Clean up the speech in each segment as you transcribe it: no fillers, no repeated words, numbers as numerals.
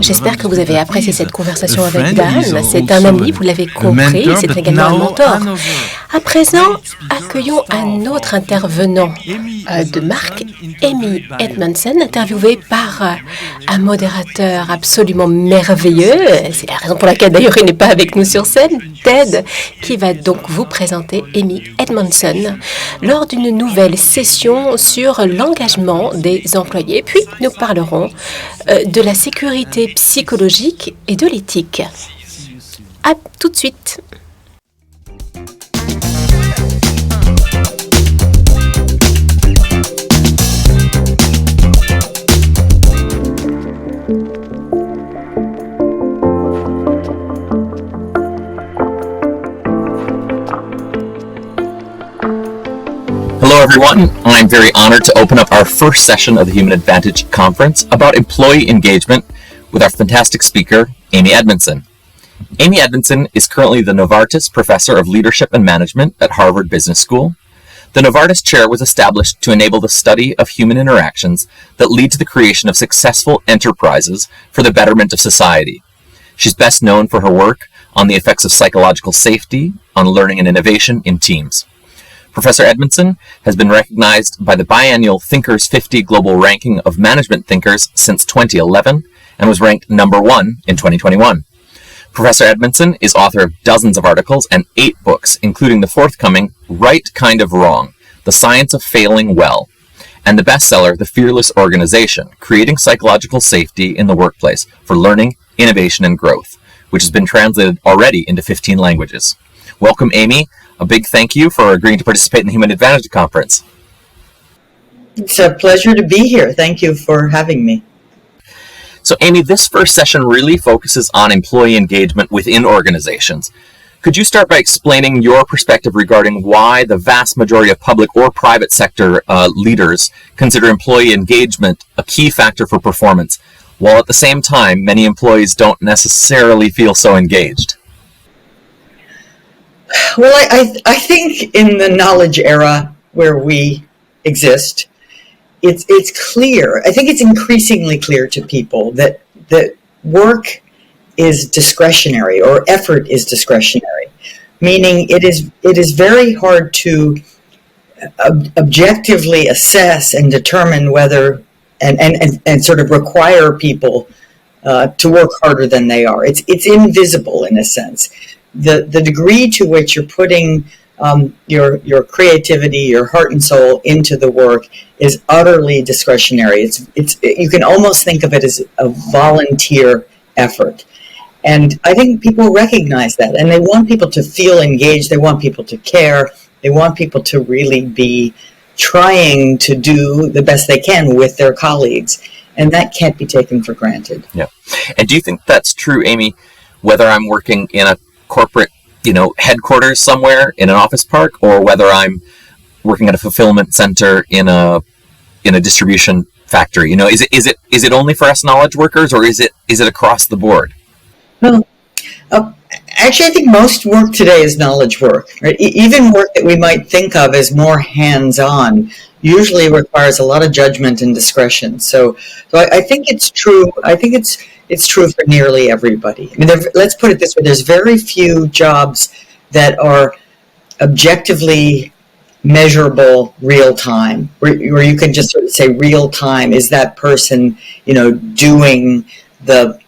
J'espère que vous avez apprécié cette conversation avec Dan. C'est un ami, vous l'avez compris, c'est également un mentor. À présent, accueillons un autre intervenant de marque, Amy Edmondson, interviewée par un modérateur absolument merveilleux. C'est la raison pour laquelle d'ailleurs il n'est pas avec nous sur scène, Ted, qui va donc vous présenter Amy Edmondson lors d'une nouvelle session sur l'engagement des employés. Puis nous parlerons de la sécurité psychologique et de l'éthique. À tout de suite. Hello everyone, I'm very honored to open up our first session of the Human Advantage Conference about employee engagement with our fantastic speaker, Amy Edmondson. Amy Edmondson is currently the Novartis Professor of Leadership and Management at Harvard Business School. The Novartis Chair was established to enable the study of human interactions that lead to the creation of successful enterprises for the betterment of society. She's best known for her work on the effects of psychological safety on learning and innovation in teams. Professor Edmondson has been recognized by the biannual Thinkers 50 Global Ranking of Management Thinkers since 2011 and was ranked number 1 in 2021. Professor Edmondson is author of dozens of articles and 8 books, including the forthcoming Right Kind of Wrong, The Science of Failing Well, and the bestseller The Fearless Organization, Creating Psychological Safety in the Workplace for Learning, Innovation, and Growth, which has been translated already into 15 languages. Welcome, Amy. A big thank you for agreeing to participate in the Human Advantage Conference. It's a pleasure to be here. Thank you for having me. So, Amy, this first session really focuses on employee engagement within organizations. Could you start by explaining your perspective regarding why the vast majority of public or private sector leaders consider employee engagement a key factor for performance, while at the same time, many employees don't necessarily feel so engaged? Well, I think in the knowledge era where we exist, it's clear. I think it's increasingly clear to people that work is discretionary or effort is discretionary, meaning it is very hard to objectively assess and determine whether and sort of require people to work harder than they are. It's invisible in a sense. The degree to which you're putting your creativity, your heart and soul into the work is utterly discretionary. You can almost think of it as a volunteer effort. And I think people recognize that, and they want people to feel engaged. They want people to care. They want people to really be trying to do the best they can with their colleagues. And that can't be taken for granted. Yeah. And do you think that's true, Amy, whether I'm working in a corporate, headquarters somewhere in an office park, or whether I'm working at a fulfillment center in a distribution factory? Is it only for us knowledge workers, or is it across the board? Well, actually, I think most work today is knowledge work. Right? Even work that we might think of as more hands-on usually requires a lot of judgment and discretion. So I think it's true. I think it's true for nearly everybody. I mean, let's put it this way: there's very few jobs that are objectively measurable real time, where you can just sort of say real time is that person, doing the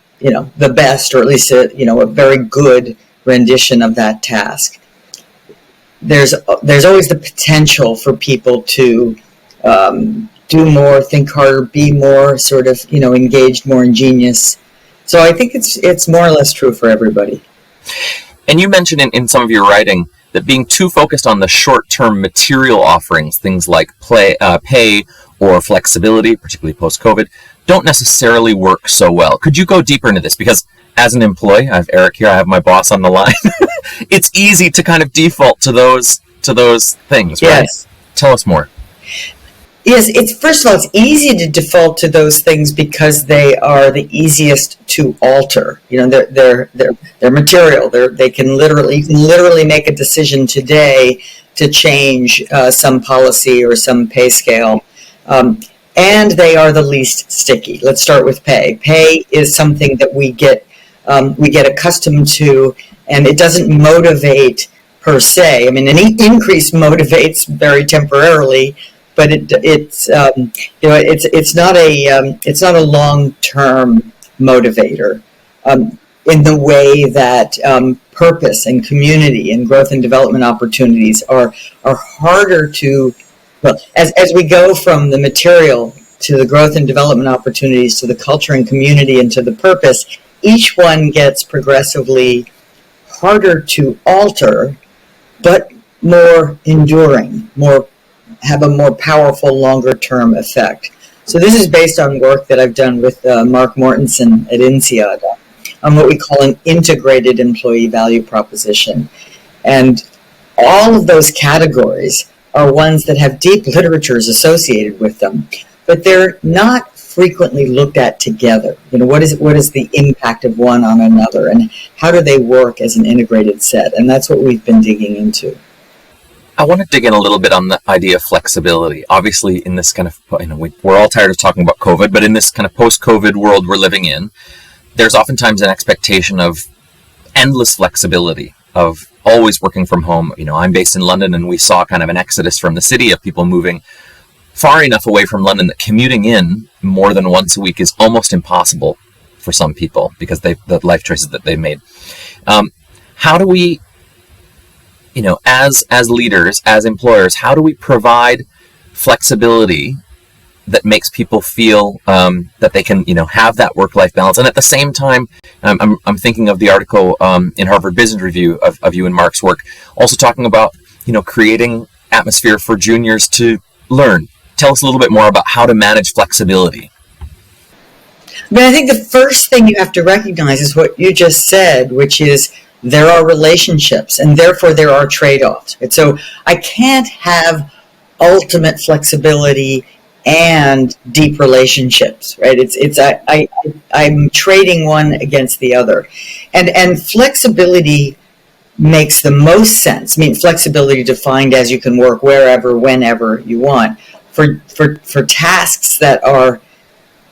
best, or at least a very good rendition of that task. There's always the potential for people to do more, think harder, be more sort of engaged, more ingenious. So I think it's more or less true for everybody. And you mentioned in some of your writing that being too focused on the short-term material offerings, things like pay or flexibility, particularly post-COVID, don't necessarily work so well. Could you go deeper into this? Because as an employee, I have Eric here, I have my boss on the line. It's easy to kind of default to those things, right? Yes. Tell us more. Yes, first of all, it's easy to default to those things because they are the easiest to alter. They're material. You can literally make a decision today to change some policy or some pay scale. and they are the least sticky. Let's start with pay. Pay is something that we get accustomed to, and it doesn't motivate per se. I mean, any increase motivates very temporarily, but it's not a long-term motivator in the way that purpose and community and growth and development opportunities are harder to. Well, as we go from the material to the growth and development opportunities to the culture and community and to the purpose, each one gets progressively harder to alter, but more enduring, have a more powerful, longer-term effect. So this is based on work that I've done with Mark Mortensen at INSEAD on what we call an integrated employee value proposition. And all of those categories are ones that have deep literatures associated with them, but they're not frequently looked at together. What is the impact of one on another, and how do they work as an integrated set? And that's what we've been digging into. I want to dig in a little bit on the idea of flexibility. Obviously, in this kind of, we're all tired of talking about COVID, but in this kind of post-COVID world we're living in, there's oftentimes an expectation of endless flexibility, of always working from home. I'm based in London, and we saw kind of an exodus from the city of people moving far enough away from London that commuting in more than once a week is almost impossible for some people because the life choices that they've made. How do we, as leaders, as employers, how do we provide flexibility that makes people feel that they can, have that work-life balance? And at the same time, I'm thinking of the article in Harvard Business Review of you and Mark's work, also talking about, creating atmosphere for juniors to learn. Tell us a little bit more about how to manage flexibility. But I think the first thing you have to recognize is what you just said, which is there are relationships, and therefore there are trade-offs. And so I can't have ultimate flexibility and deep relationships, right? I'm trading one against the other, and flexibility makes the most sense. I mean, flexibility defined as you can work wherever, whenever you want, for tasks that are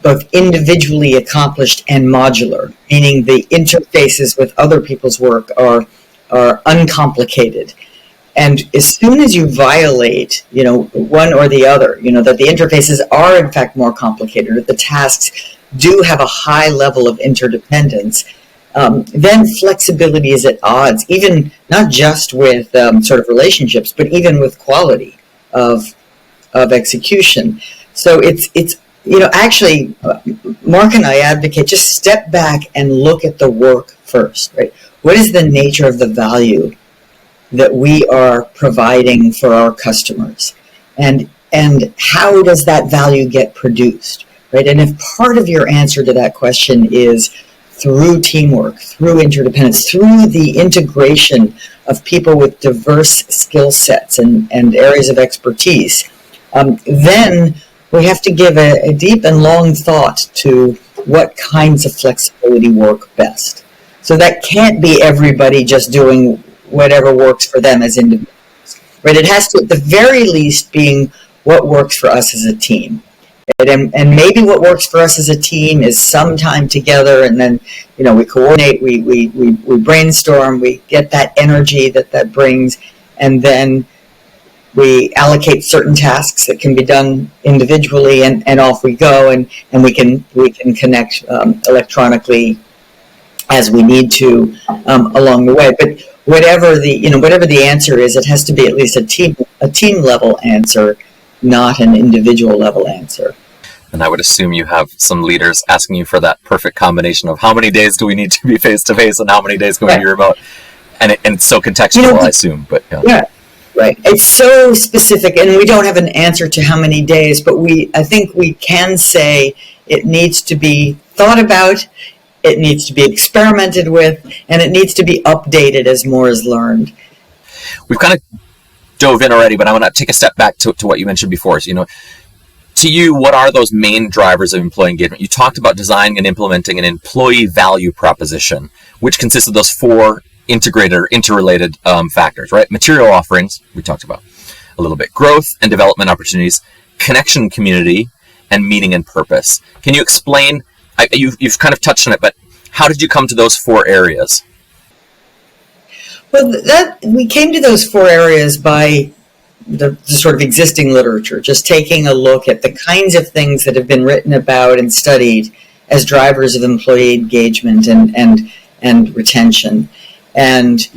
both individually accomplished and modular, meaning the interfaces with other people's work are uncomplicated. And as soon as you violate, one or the other, that the interfaces are in fact more complicated, that the tasks do have a high level of interdependence, then flexibility is at odds, even not just with sort of relationships, but even with quality of execution. So it's actually, Mark and I advocate just step back and look at the work first, right? What is the nature of the value that we are providing for our customers, and how does that value get produced, right? And if part of your answer to that question is through teamwork, through interdependence, through the integration of people with diverse skill sets and areas of expertise, then we have to give a deep and long thought to what kinds of flexibility work best. So that can't be everybody just doing whatever works for them as individuals, right? It has to, at the very least, being what works for us as a team. Right? And maybe what works for us as a team is some time together, and then, we coordinate, we brainstorm, we get that energy that brings, and then we allocate certain tasks that can be done individually, and off we go, and we can connect electronically as we need to along the way. But whatever the answer is, it has to be at least a team level answer, not an individual level answer. And I would assume you have some leaders asking you for that perfect combination of how many days do we need to be face to face and how many days can we be remote, and it's so contextual, I assume. But yeah. Right. It's so specific, and we don't have an answer to how many days, but I think we can say it needs to be thought about, it needs to be experimented with, and it needs to be updated as more is learned. We've kind of dove in already, but I want to take a step back to what you mentioned before. So, to you, what are those main drivers of employee engagement? You talked about designing and implementing an employee value proposition, which consists of those four integrated or interrelated factors, right? Material offerings, we talked about a little bit, growth and development opportunities, connection community, and meaning and purpose. Can you explain, you've kind of touched on it, but how did you come to those 4 areas? Well, we came to those 4 areas by the sort of existing literature, just taking a look at the kinds of things that have been written about and studied as drivers of employee engagement and retention. And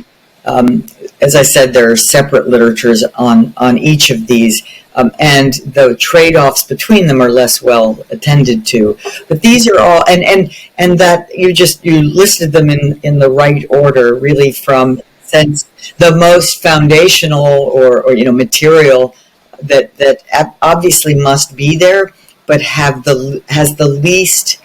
as I said, there are separate literatures on each of these, and the trade-offs between them are less well attended to. But these are all, and that you listed them in the right order, really, from sense the most foundational or material that obviously must be there, but has the least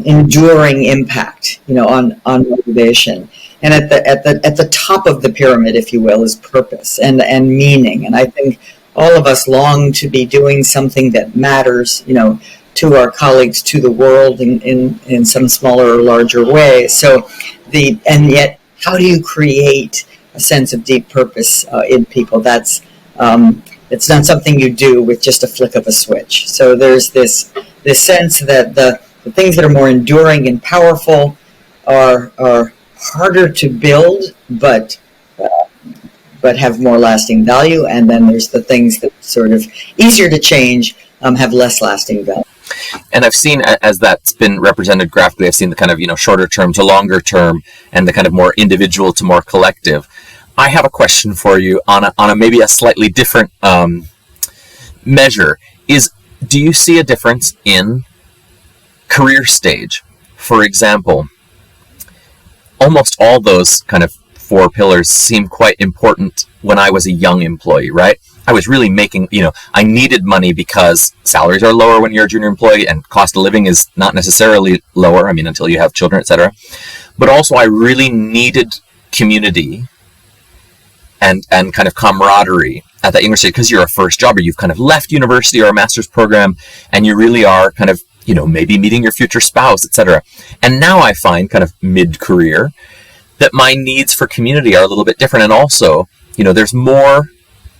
enduring impact, on motivation. And at the top of the pyramid, if you will, is purpose and meaning. And I think all of us long to be doing something that matters, to our colleagues, to the world in some smaller or larger way. So and yet, how do you create a sense of deep purpose in people? That's it's not something you do with just a flick of a switch. So there's this sense that the things that are more enduring and powerful are harder to build, but have more lasting value. And then there's the things that sort of easier to change, have less lasting value. And I've seen, as that's been represented graphically, I've seen the kind of, shorter term to longer term and the kind of more individual to more collective. I have a question for you on a maybe a slightly different measure. Do you see a difference in career stage? For example, almost all those kind of 4 pillars seem quite important when I was a young employee, right? I was really making, I needed money because salaries are lower when you're a junior employee and cost of living is not necessarily lower, until you have children, etc. But also I really needed community and kind of camaraderie at that younger stage, because you're a first jobber. You've kind of left university or a master's program, and you really are kind of, maybe meeting your future spouse, etc. And now I find kind of mid-career that my needs for community are a little bit different. And also, there's more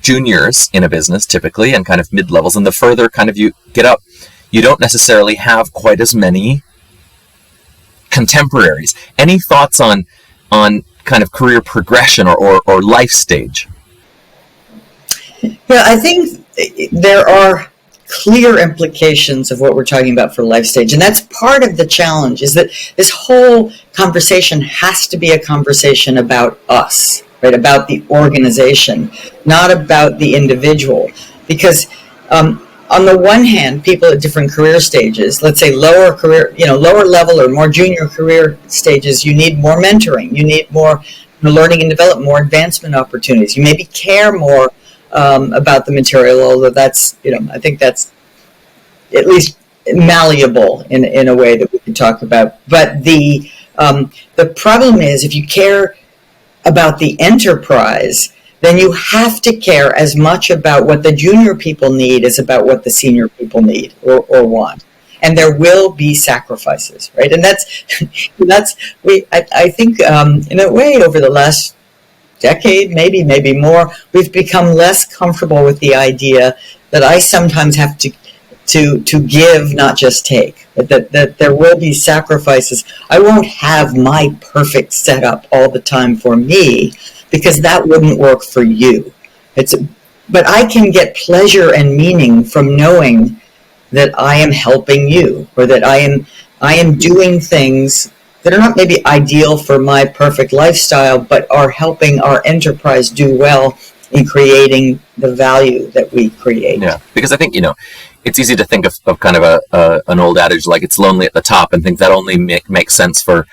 juniors in a business typically and kind of mid-levels. And the further kind of you get up, you don't necessarily have quite as many contemporaries. Any thoughts on kind of career progression or life stage? Yeah, I think there are clear implications of what we're talking about for life stage. And that's part of the challenge, is that this whole conversation has to be a conversation about us, right? About the organization, not about the individual. Because on the one hand, people at different career stages, let's say lower level or more junior career stages, you need more mentoring, you need more learning and development, more advancement opportunities. You maybe care more about the material, although that's, I think that's at least malleable in a way that we can talk about. But the problem is, if you care about the enterprise, then you have to care as much about what the junior people need as about what the senior people need or want. And there will be sacrifices, right? And I think in a way over the last decade, maybe more, we've become less comfortable with the idea that I sometimes have to give, not just take. That there will be sacrifices. I won't have my perfect setup all the time for me, because that wouldn't work for you. But I can get pleasure and meaning from knowing that I am helping you, or that I am doing things that are not maybe ideal for my perfect lifestyle, but are helping our enterprise do well in creating the value that we create. Yeah, because I think, it's easy to think of kind of an old adage like it's lonely at the top, and think that only makes sense for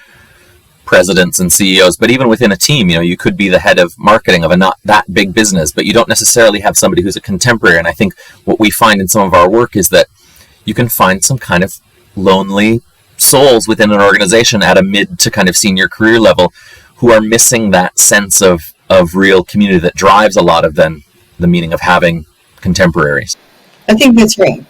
presidents and CEOs. But even within a team, you could be the head of marketing of a not that big business, but you don't necessarily have somebody who's a contemporary. And I think what we find in some of our work is that you can find some kind of lonely souls within an organization at a mid to kind of senior career level who are missing that sense of real community that drives a lot of the meaning of having contemporaries. I think that's right.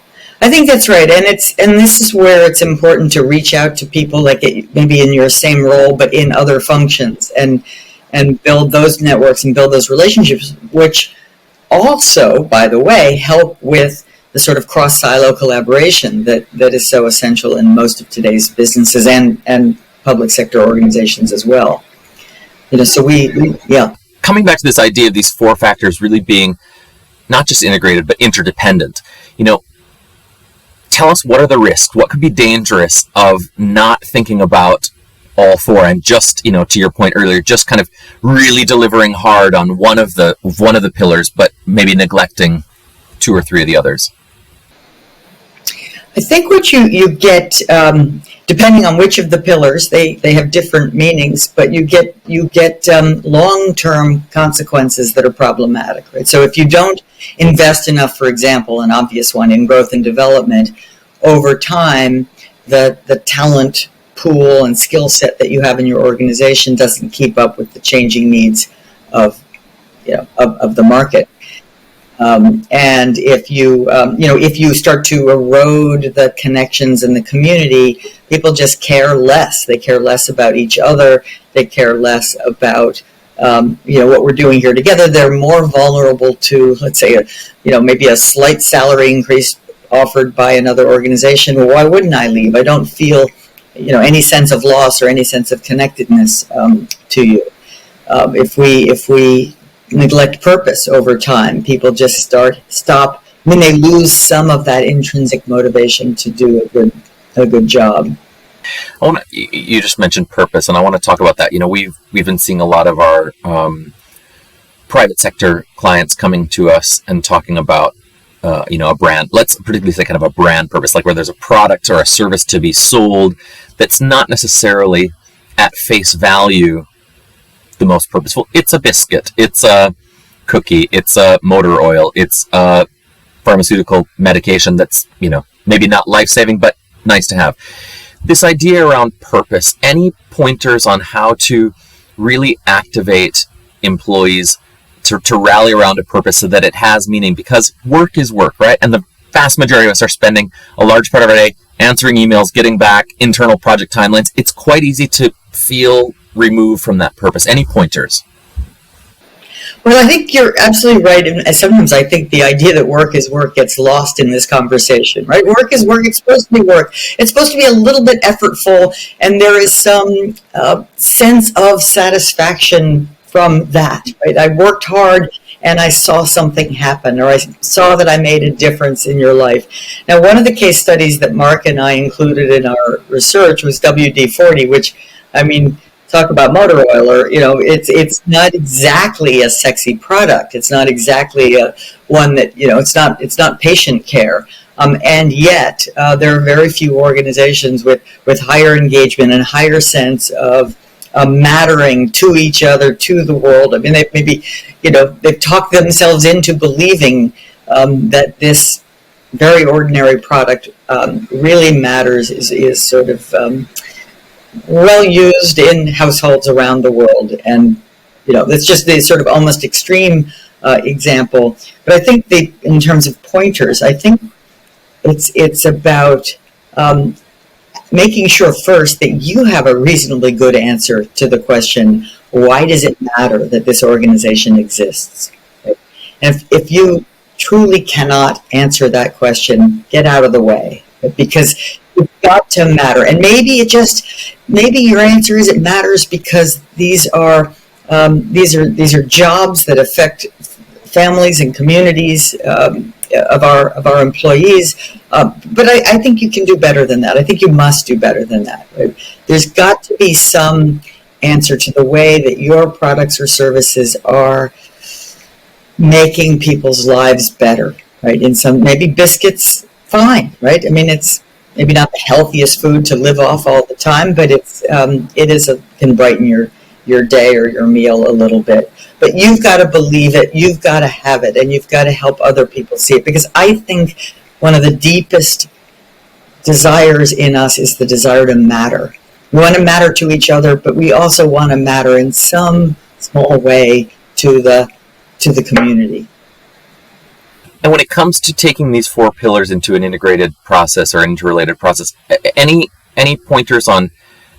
And this is where it's important to reach out to people like maybe in your same role, but in other functions, and build those networks and build those relationships, which also, by the way, help with the sort of cross-silo collaboration that is so essential in most of today's businesses and public sector organizations as well. So we Coming back to this idea of these 4 factors really being not just integrated, but interdependent, tell us, what are the risks? What could be dangerous of not thinking about all 4 and just, to your point earlier, just kind of really delivering hard on one of the pillars, but maybe neglecting 2 or 3 of the others? I think what you get, depending on which of the pillars, they have different meanings, but you get long-term consequences that are problematic, right? So if you don't invest enough, for example, an obvious one in growth and development, over time, the talent pool and skill set that you have in your organization doesn't keep up with the changing needs of the market. And if you start to erode the connections in the community, people just care less. They care less about each other. They care less about what we're doing here together. They're more vulnerable to, let's say, maybe a slight salary increase offered by another organization. Well, why wouldn't I leave? I don't feel any sense of loss or any sense of connectedness to you. If we neglect purpose over time, people just stop. They lose some of that intrinsic motivation to do a good job. You just mentioned purpose, and I want to talk about that. We've been seeing a lot of our private sector clients coming to us and talking about a brand. Let's particularly say kind of a brand purpose, like where there's a product or a service to be sold that's not necessarily at face value the most purposeful. It's a biscuit, it's a cookie, it's a motor oil, it's a pharmaceutical medication that's, maybe not life-saving, but nice to have. This idea around purpose, any pointers on how to really activate employees to rally around a purpose so that it has meaning? Because work is work, right? And the vast majority of us are spending a large part of our day answering emails, getting back internal project timelines. It's quite easy to feel removed from that purpose. Any pointers? Well, I think you're absolutely right. And sometimes I think the idea that work is work gets lost in this conversation, right? Work is work. It's supposed to be work. It's supposed to be a little bit effortful, and there is some sense of satisfaction from that, right? I worked hard and I saw something happen, or I saw that I made a difference in your life. Now, one of the case studies that Mark and I included in our research was WD-40, which, talk about motor oil, or it's not exactly a sexy product. It's not exactly one that it's not patient care, and yet there are very few organizations with higher engagement and higher sense of mattering to each other, to the world. They've talked themselves into believing that this very ordinary product really matters, is sort of well used in households around the world. And that's just the sort of almost extreme example. But I think in terms of pointers, I think it's about making sure first that you have a reasonably good answer to the question, why does it matter that this organization exists? And if you truly cannot answer that question, get out of the way, because it's got to matter. And maybe your answer is it matters because these are jobs that affect families and communities of our employees. But I think you can do better than that. I think you must do better than that. Right? There's got to be some answer to the way that your products or services are making people's lives better, right? In some, maybe biscuits, fine, right? It's maybe not the healthiest food to live off all the time, but can brighten your day or your meal a little bit. But you've got to believe it, you've got to have it, and you've got to help other people see it. Because I think one of the deepest desires in us is the desire to matter. We want to matter to each other, but we also want to matter in some small way to the community. And when it comes to taking these 4 pillars into an integrated process or interrelated process, any pointers on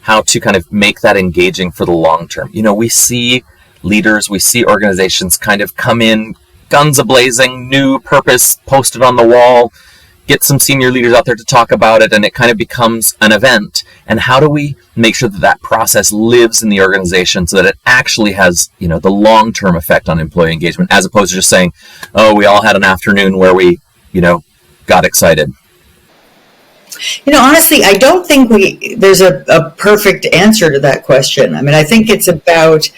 how to kind of make that engaging for the long term? We see leaders, we see organizations kind of come in guns a-blazing, new purpose posted on the wall, get some senior leaders out there to talk about it, and it kind of becomes an event? And how do we make sure that that process lives in the organization so that it actually has, the long-term effect on employee engagement, as opposed to just saying, oh, we all had an afternoon where we, got excited? Honestly, I don't think there's a perfect answer to that question. I mean, I think it's about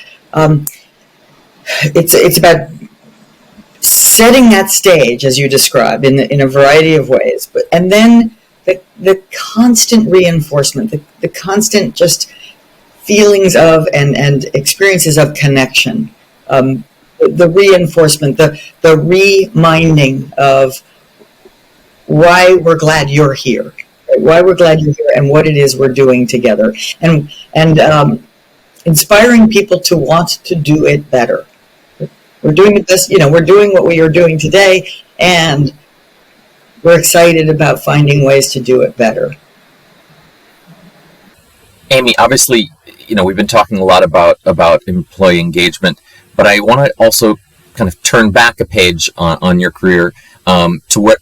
it's about setting that stage, as you described, in a variety of ways, and then the constant reinforcement, the constant just feelings of and experiences of connection, the reinforcement, the reminding of why we're glad you're here, why we're glad you're here, and what it is we're doing together, and inspiring people to want to do it better. We're doing this, we're doing what we are doing today, and we're excited about finding ways to do it better. Amy, obviously, we've been talking a lot about employee engagement, but I want to also kind of turn back a page on your career to what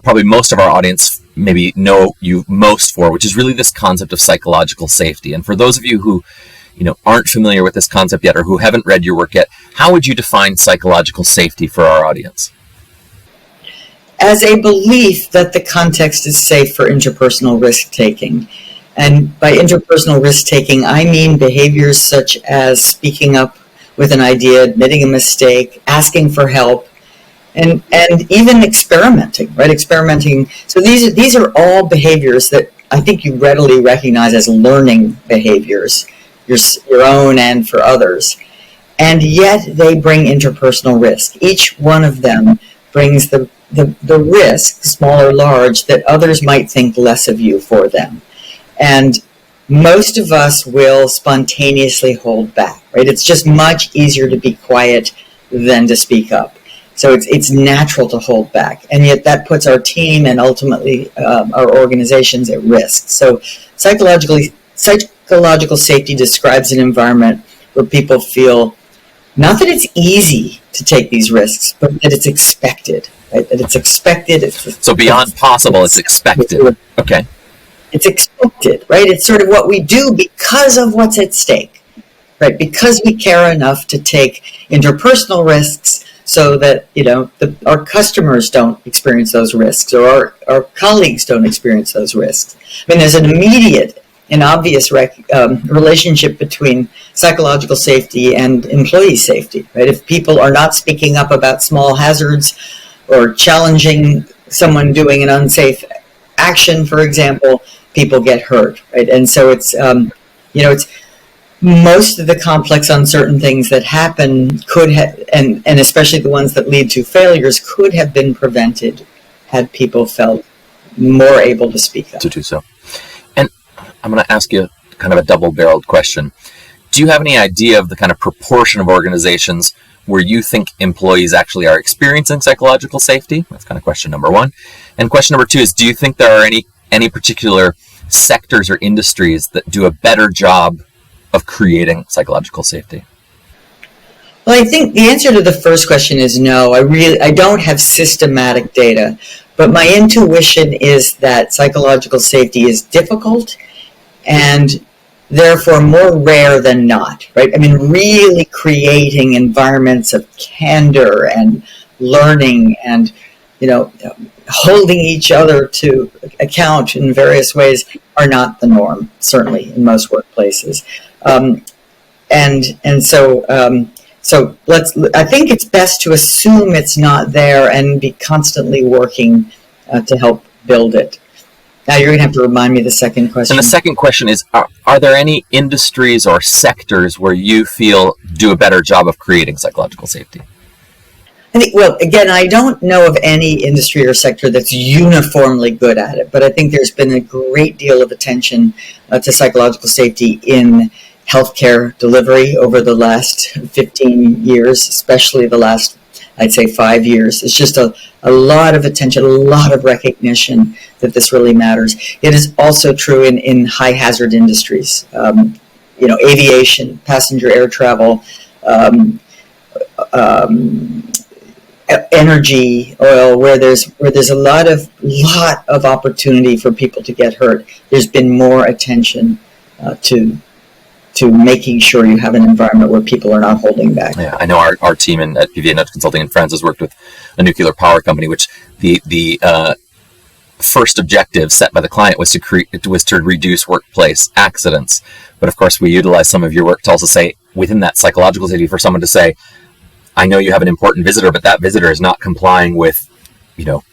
probably most of our audience maybe know you most for, which is really this concept of psychological safety. And for those of you who aren't familiar with this concept yet, or who haven't read your work yet, how would you define psychological safety for our audience? As a belief that the context is safe for interpersonal risk-taking. And by interpersonal risk-taking, I mean behaviors such as speaking up with an idea, admitting a mistake, asking for help, and even experimenting, right? Experimenting. So these are all behaviors that I think you readily recognize as learning behaviors, your own and for others. And yet they bring interpersonal risk. Each one of them brings the risk, small or large, that others might think less of you for them. And most of us will spontaneously hold back, right? It's just much easier to be quiet than to speak up. So it's natural to hold back. And yet that puts our team and ultimately our organizations at risk. So psychological safety describes an environment where people feel not that it's easy to take these risks, but that it's expected. Right? That it's expected. So beyond possible, it's expected. Okay. It's expected, right? It's sort of what we do because of what's at stake, right? Because we care enough to take interpersonal risks so that, our customers don't experience those risks, or our colleagues don't experience those risks. I mean, there's an immediate and obvious relationship between psychological safety and employee safety, right? If people are not speaking up about small hazards or challenging someone doing an unsafe action, for example, people get hurt, right? And so it's, it's most of the complex, uncertain things that happen could have, and especially the ones that lead to failures, could have been prevented had people felt more able to speak up. To do so. And I'm going to ask you kind of a double-barreled question. Do you have any idea of the kind of proportion of organizations where you think employees actually are experiencing psychological safety? That's kind of question number one. And question number two is, do you think there are any particular sectors or industries that do a better job of creating psychological safety? Well, I think the answer to the first question is no. I don't have systematic data, but my intuition is that psychological safety is difficult and therefore more rare than not, right? I mean, really creating environments of candor and learning and, holding each other to account in various ways are not the norm, certainly in most workplaces. So I think it's best to assume it's not there and be constantly working to help build it. Now you're going to have to remind me the second question. And the second question is, are there any industries or sectors where you feel do a better job of creating psychological safety? I think, well, again, I don't know of any industry or sector that's uniformly good at it, but I think there's been a great deal of attention to psychological safety in healthcare delivery over the last 15 years, especially the last, I'd say, 5 years. It's just a lot of attention, a lot of recognition that this really matters. It is also true in high hazard industries, aviation, passenger air travel, energy oil, where there's a lot of opportunity for people to get hurt. There's been more attention to making sure you have an environment where people are not holding back. Yeah, I know our team at PVA Nudge Consulting in France has worked with a nuclear power company, which the first objective set by the client was to reduce workplace accidents. But of course, we utilize some of your work to also say, within that psychological safety, for someone to say, I know you have an important visitor, but that visitor is not complying with,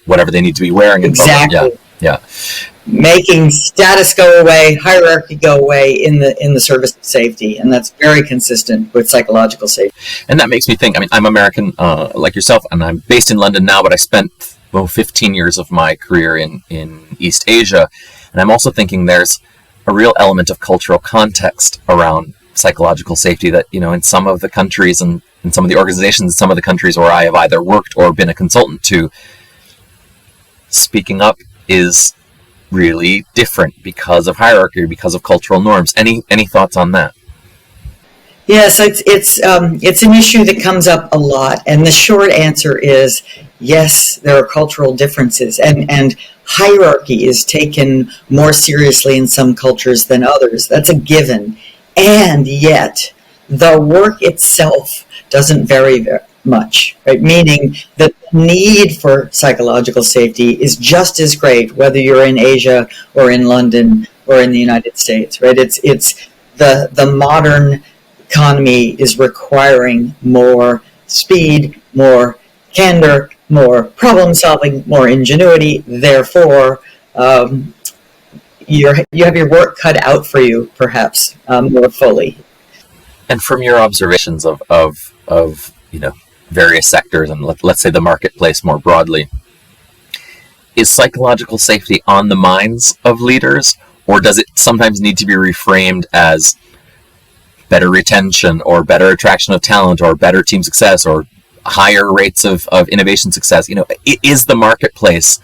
whatever they need to be wearing. Exactly. Yeah. Making status go away, hierarchy go away in the service of safety, and that's very consistent with psychological safety. And that makes me think. I mean, I'm American, like yourself, and I'm based in London now, but I spent 15 years of my career in East Asia, and I'm also thinking there's a real element of cultural context around psychological safety that, in some of the countries and in some of the organizations in some of the countries where I have either worked or been a consultant to, speaking up is really different because of hierarchy, because of cultural norms. Any thoughts on that? Yes, it's an issue that comes up a lot, and the short answer is yes, there are cultural differences, and hierarchy is taken more seriously in some cultures than others. That's a given, and yet the work itself doesn't vary very much, right? Meaning that the need for psychological safety is just as great whether you're in Asia or in London or in the United States, right? It's the modern economy is requiring more speed, more candor, more problem solving, more ingenuity. Therefore, you have your work cut out for you, perhaps more fully. And from your observations of various sectors and let's say the marketplace more broadly, is psychological safety on the minds of leaders, or does it sometimes need to be reframed as better retention or better attraction of talent or better team success or higher rates of innovation success? Is the marketplace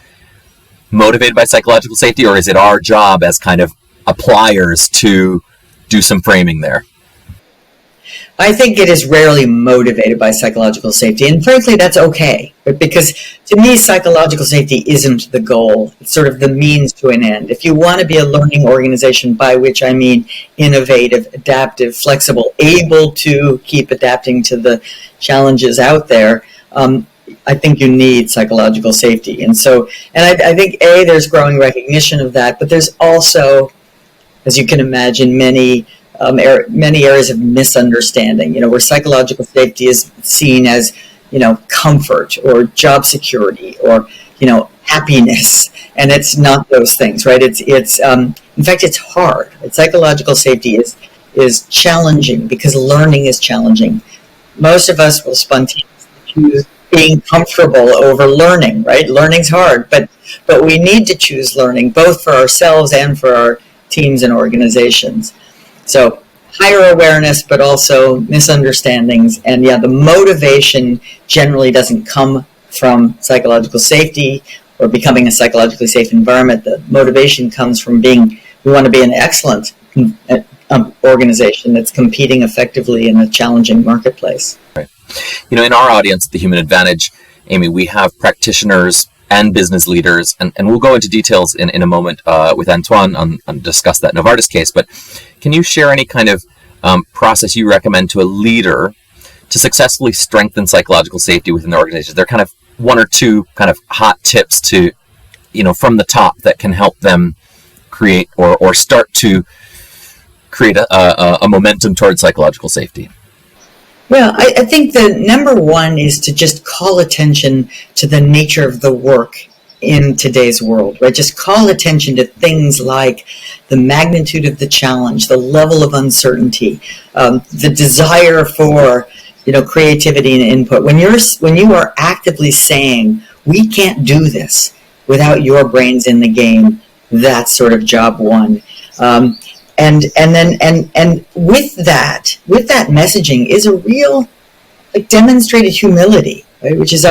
motivated by psychological safety, or is it our job as kind of appliers to do some framing there? I think it is rarely motivated by psychological safety, and frankly, that's okay. But because to me, psychological safety isn't the goal; it's sort of the means to an end. If you want to be a learning organization, by which I mean innovative, adaptive, flexible, able to keep adapting to the challenges out there, I think you need psychological safety. And I think there's growing recognition of that, but there's also, as you can imagine, many areas of misunderstanding, where psychological safety is seen as, comfort or job security or, happiness. And it's not those things, right? It's in fact, it's hard. Psychological safety is challenging because learning is challenging. Most of us will spontaneously choose being comfortable over learning, right? Learning's hard, but we need to choose learning both for ourselves and for our teams and organizations. So higher awareness, but also misunderstandings. And the motivation generally doesn't come from psychological safety or becoming a psychologically safe environment. The motivation comes from we want to be an excellent organization that's competing effectively in a challenging marketplace. Right. In our audience, the Human Advantage, Amy, we have practitioners and business leaders, and we'll go into details in a moment with Antoine on discuss that Novartis case, but can you share any kind of process you recommend to a leader to successfully strengthen psychological safety within the organization? There are kind of one or two kind of hot tips to, from the top that can help them create or start to create a momentum towards psychological safety. Well, I think the number one is to just call attention to the nature of the work in today's world, right? Just call attention to things like the magnitude of the challenge, the level of uncertainty, the desire for, creativity and input. When you are actively saying, we can't do this without your brains in the game, that's sort of job one. And with that messaging is a real demonstrated humility, right? Which is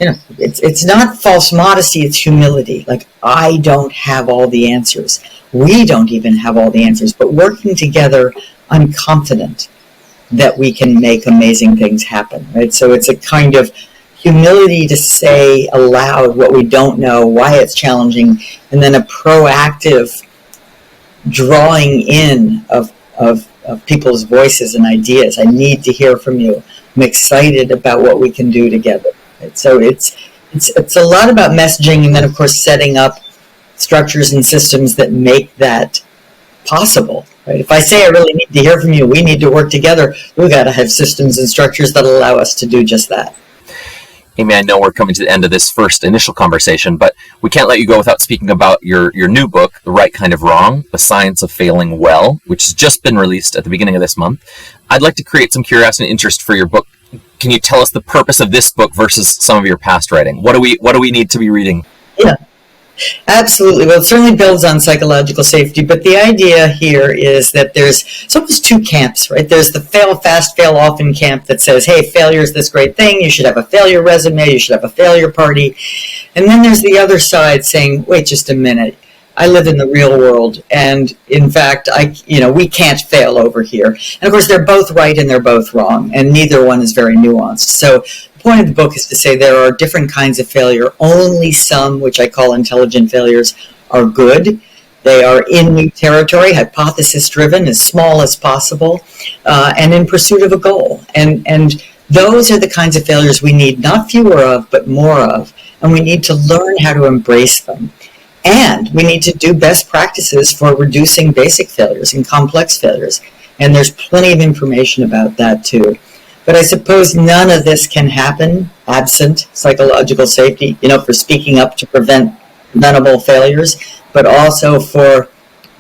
it's not false modesty, it's humility. I don't have all the answers. We don't even have all the answers, but working together, I'm confident that we can make amazing things happen, right? So it's a kind of humility to say aloud what we don't know, why it's challenging, and then a proactive drawing in of people's voices and ideas. I need to hear from you. I'm excited about what we can do together. So it's a lot about messaging, and then of course setting up structures and systems that make that possible. Right? If I say I really need to hear from you, we need to work together, we've got to have systems and structures that allow us to do just that. Amy, I know we're coming to the end of this first initial conversation, but we can't let you go without speaking about your new book, The Right Kind of Wrong, The Science of Failing Well, which has just been released at the beginning of this month. I'd like to create some curiosity and interest for your book. Can you tell us the purpose of this book versus some of your past writing? What do we need to be reading? Yeah. Absolutely. Well, it certainly builds on psychological safety, but the idea here is that there's almost two camps, right? There's the fail fast, fail often camp that says, hey, failure is this great thing. You should have a failure resume. You should have a failure party. And then there's the other side saying, wait just a minute. I live in the real world, and in fact, we can't fail over here. And of course, they're both right and they're both wrong, and neither one is very nuanced. So the point of the book is to say there are different kinds of failure. Only some, which I call intelligent failures, are good. They are in new territory, hypothesis-driven, as small as possible, and in pursuit of a goal. And those are the kinds of failures we need not fewer of, but more of, and we need to learn how to embrace them. And we need to do best practices for reducing basic failures and complex failures. And there's plenty of information about that too. But I suppose none of this can happen absent psychological safety, for speaking up to prevent preventable failures, but also for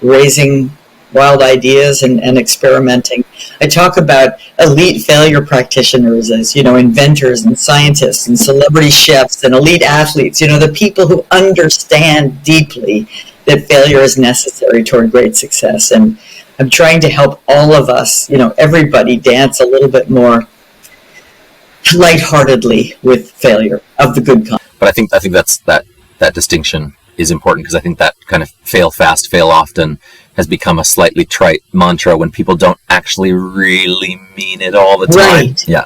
raising wild ideas and experimenting. I talk about elite failure practitioners as, inventors and scientists and celebrity chefs and elite athletes, the people who understand deeply that failure is necessary toward great success. And I'm trying to help all of us, everybody dance a little bit more lightheartedly with failure of the good kind. But I think that's that distinction is important, because I think that kind of fail fast, fail often has become a slightly trite mantra when people don't actually really mean it all the time. Right. Yeah.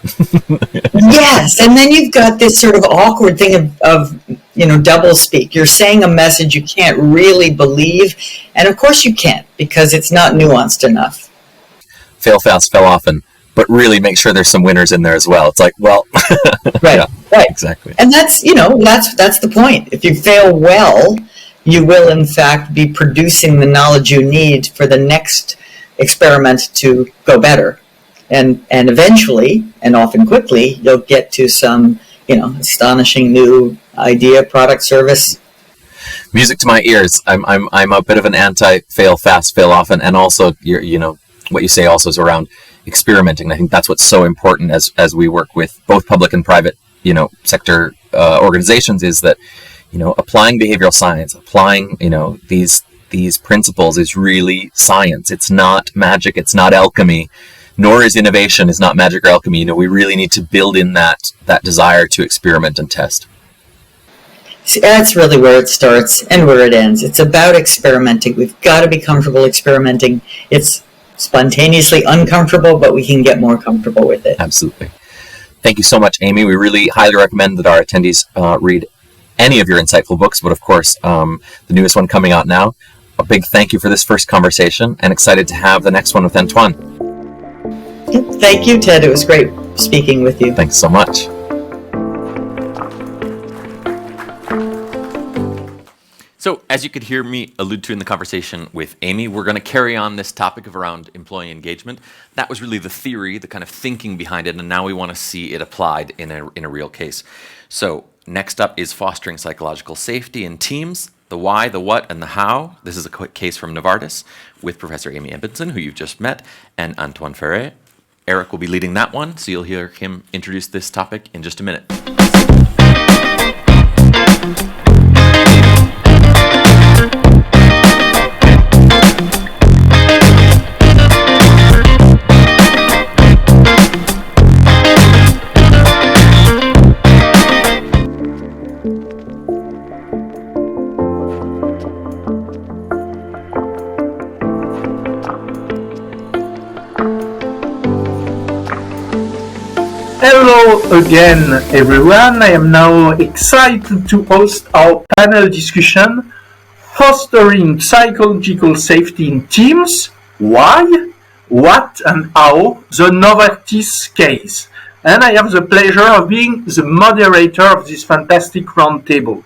Yes, and then you've got this sort of awkward thing of double speak. You're saying a message you can't really believe, and of course you can't, because it's not nuanced enough. Fail fast, fail often, but really make sure there's some winners in there as well. It's like, well, right, yeah, right, exactly. And that's that's the point. If you fail well, you will in fact be producing the knowledge you need for the next experiment to go better, and eventually, and often quickly, you'll get to some astonishing new idea, product, service. Music to my ears. I'm a bit of an anti fail fast, fail often, and also what you say also is around experimenting. I think that's what's so important as we work with both public and private sector organizations, is that applying behavioral science, applying these principles is really science. It's not magic. It's not alchemy. Nor is innovation. Is not magic or alchemy. We really need to build in that desire to experiment and test. See, that's really where it starts and where it ends. It's about experimenting. We've got to be comfortable experimenting. It's spontaneously uncomfortable, but we can get more comfortable with it. Absolutely. Thank you so much, Amy. We really highly recommend that our attendees read any of your insightful books, but of course, the newest one coming out now. A big thank you for this first conversation, and excited to have the next one with Antoine. Thank you, Ted. It was great speaking with you. Thanks so much. So, as you could hear me allude to in the conversation with Amy, we're going to carry on this topic of around employee engagement. That was really the theory, the kind of thinking behind it, and now we want to see it applied in a real case. So, next up is fostering psychological safety in teams, the why, the what, and the how. This is a case from Novartis with Professor Amy Edmondson, who you've just met, and Antoine Ferret. Eric will be leading that one, so you'll hear him introduce this topic in just a minute. Hello again, everyone. I am now excited to host our panel discussion, Fostering Psychological Safety in Teams, Why, What and How, the Novartis case. And I have the pleasure of being the moderator of this fantastic roundtable.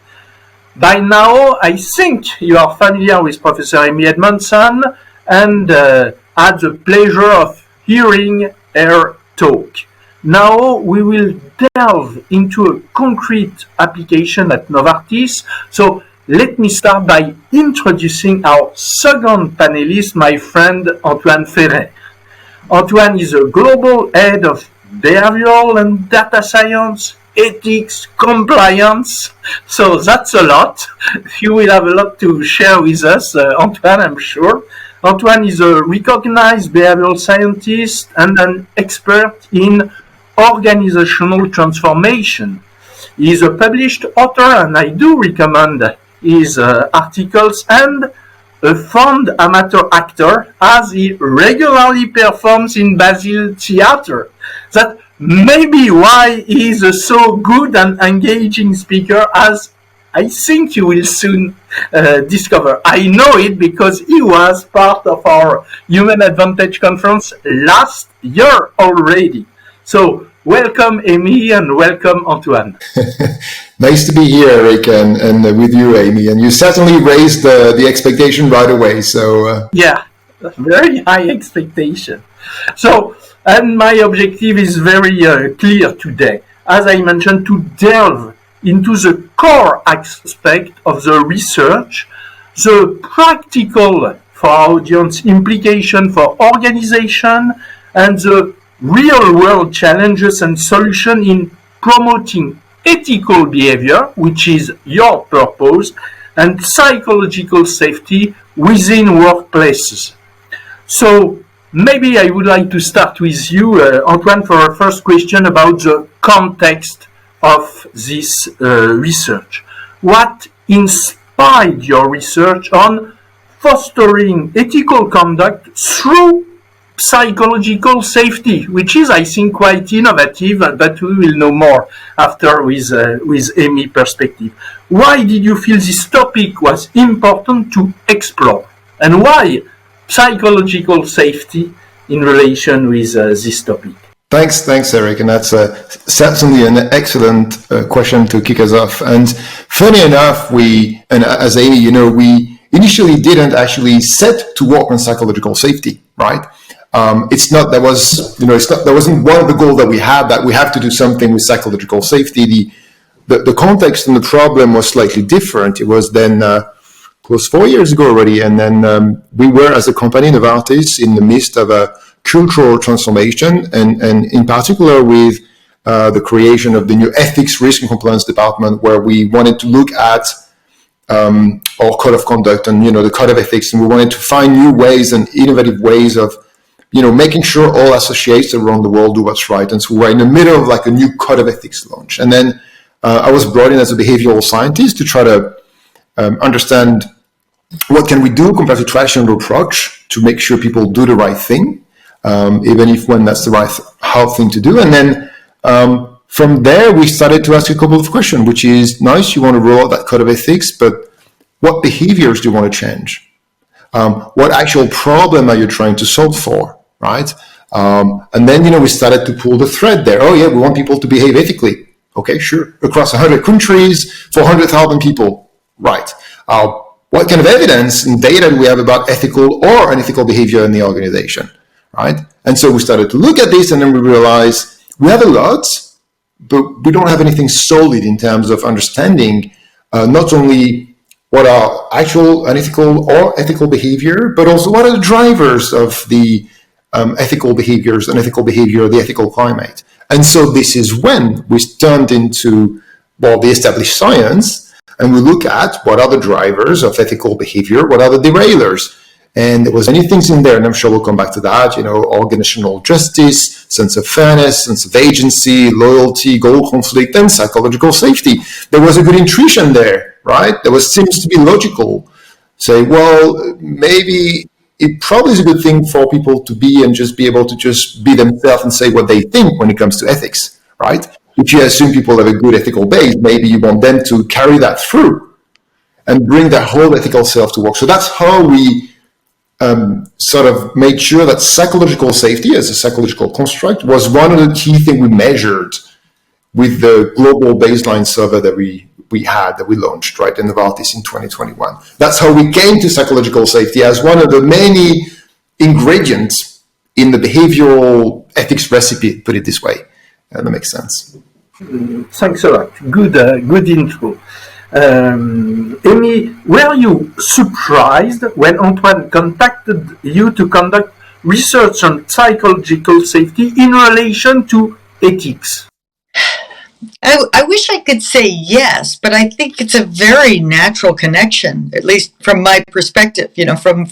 By now, I think you are familiar with Professor Amy Edmondson and had the pleasure of hearing her talk. Now we will delve into a concrete application at Novartis. So let me start by introducing our second panelist, my friend Antoine Ferrer. Antoine is a global head of behavioral and data science, ethics, compliance. So that's a lot. You will have a lot to share with us, Antoine, I'm sure. Antoine is a recognized behavioral scientist and an expert in organizational transformation. He is a published author, and I do recommend his articles, and a fond amateur actor, as he regularly performs in Basel Theatre. That may be why he is a so good and engaging speaker, as I think you will soon discover. I know it because he was part of our Human Advantage Conference last year already. So welcome, Amy, and welcome, Antoine. Nice to be here, Eric, and with you, Amy. And you certainly raised the expectation right away. So yeah, very high expectation. So, and my objective is very clear today. As I mentioned, to delve into the core aspect of the research, the practical for our audience implication for organization, and the real-world challenges and solutions in promoting ethical behavior, which is your purpose, and psychological safety within workplaces. So maybe I would like to start with you, Antoine, for our first question about the context of this research. What inspired your research on fostering ethical conduct through psychological safety, which is, I think, quite innovative, but we will know more after with Amy perspective. Why did you feel this topic was important to explore, and why psychological safety in relation with this topic? Thanks, Eric, and that's certainly an excellent question to kick us off. And funny enough, as Amy, we initially didn't actually set to work on psychological safety, right? That wasn't one of the goals that we had, that we have to do something with psychological safety. The context and the problem was slightly different. It was then close 4 years ago already, and then we were, as a company, Novartis, in the midst of a cultural transformation, and in particular with the creation of the new ethics, risk and compliance department, where we wanted to look at our code of conduct and the code of ethics, and we wanted to find new ways and innovative ways of making sure all associates around the world do what's right. And so we're in the middle of like a new code of ethics launch. And then I was brought in as a behavioral scientist to try to understand what can we do compared to traditional approach to make sure people do the right thing, even if when that's the right hard thing to do. And then from there, we started to ask a couple of questions, which is, nice, you want to roll out that code of ethics, but what behaviors do you want to change? What actual problem are you trying to solve for? Right? And then, we started to pull the thread there. Oh, yeah, we want people to behave ethically. Okay, sure. Across 100 countries, 400,000 people. Right. What kind of evidence and data do we have about ethical or unethical behavior in the organization? Right? And so we started to look at this, and then we realized we have a lot, but we don't have anything solid in terms of understanding not only what are actual unethical or ethical behavior, but also what are the drivers of the ethical behaviors, unethical behavior, the ethical climate. And so this is when we turned into, the established science, and we look at what are the drivers of ethical behavior, what are the derailers. And there was many things in there, and I'm sure we'll come back to that, organizational justice, sense of fairness, sense of agency, loyalty, goal conflict, and psychological safety. There was a good intuition there, right? Seems to be logical. Say, maybe it probably is a good thing for people to be and just be able to just be themselves and say what they think when it comes to ethics, right? If you assume people have a good ethical base, maybe you want them to carry that through and bring that whole ethical self to work. So that's how we sort of made sure that psychological safety as a psychological construct was one of the key things we measured with the global baseline survey that we launched, right, in Novartis in 2021. That's how we came to psychological safety as one of the many ingredients in the behavioral ethics recipe, put it this way. That makes sense. Thanks a lot. Good intro. Amy, were you surprised when Antoine contacted you to conduct research on psychological safety in relation to ethics? I wish I could say yes, but I think it's a very natural connection, at least from my perspective. You know, from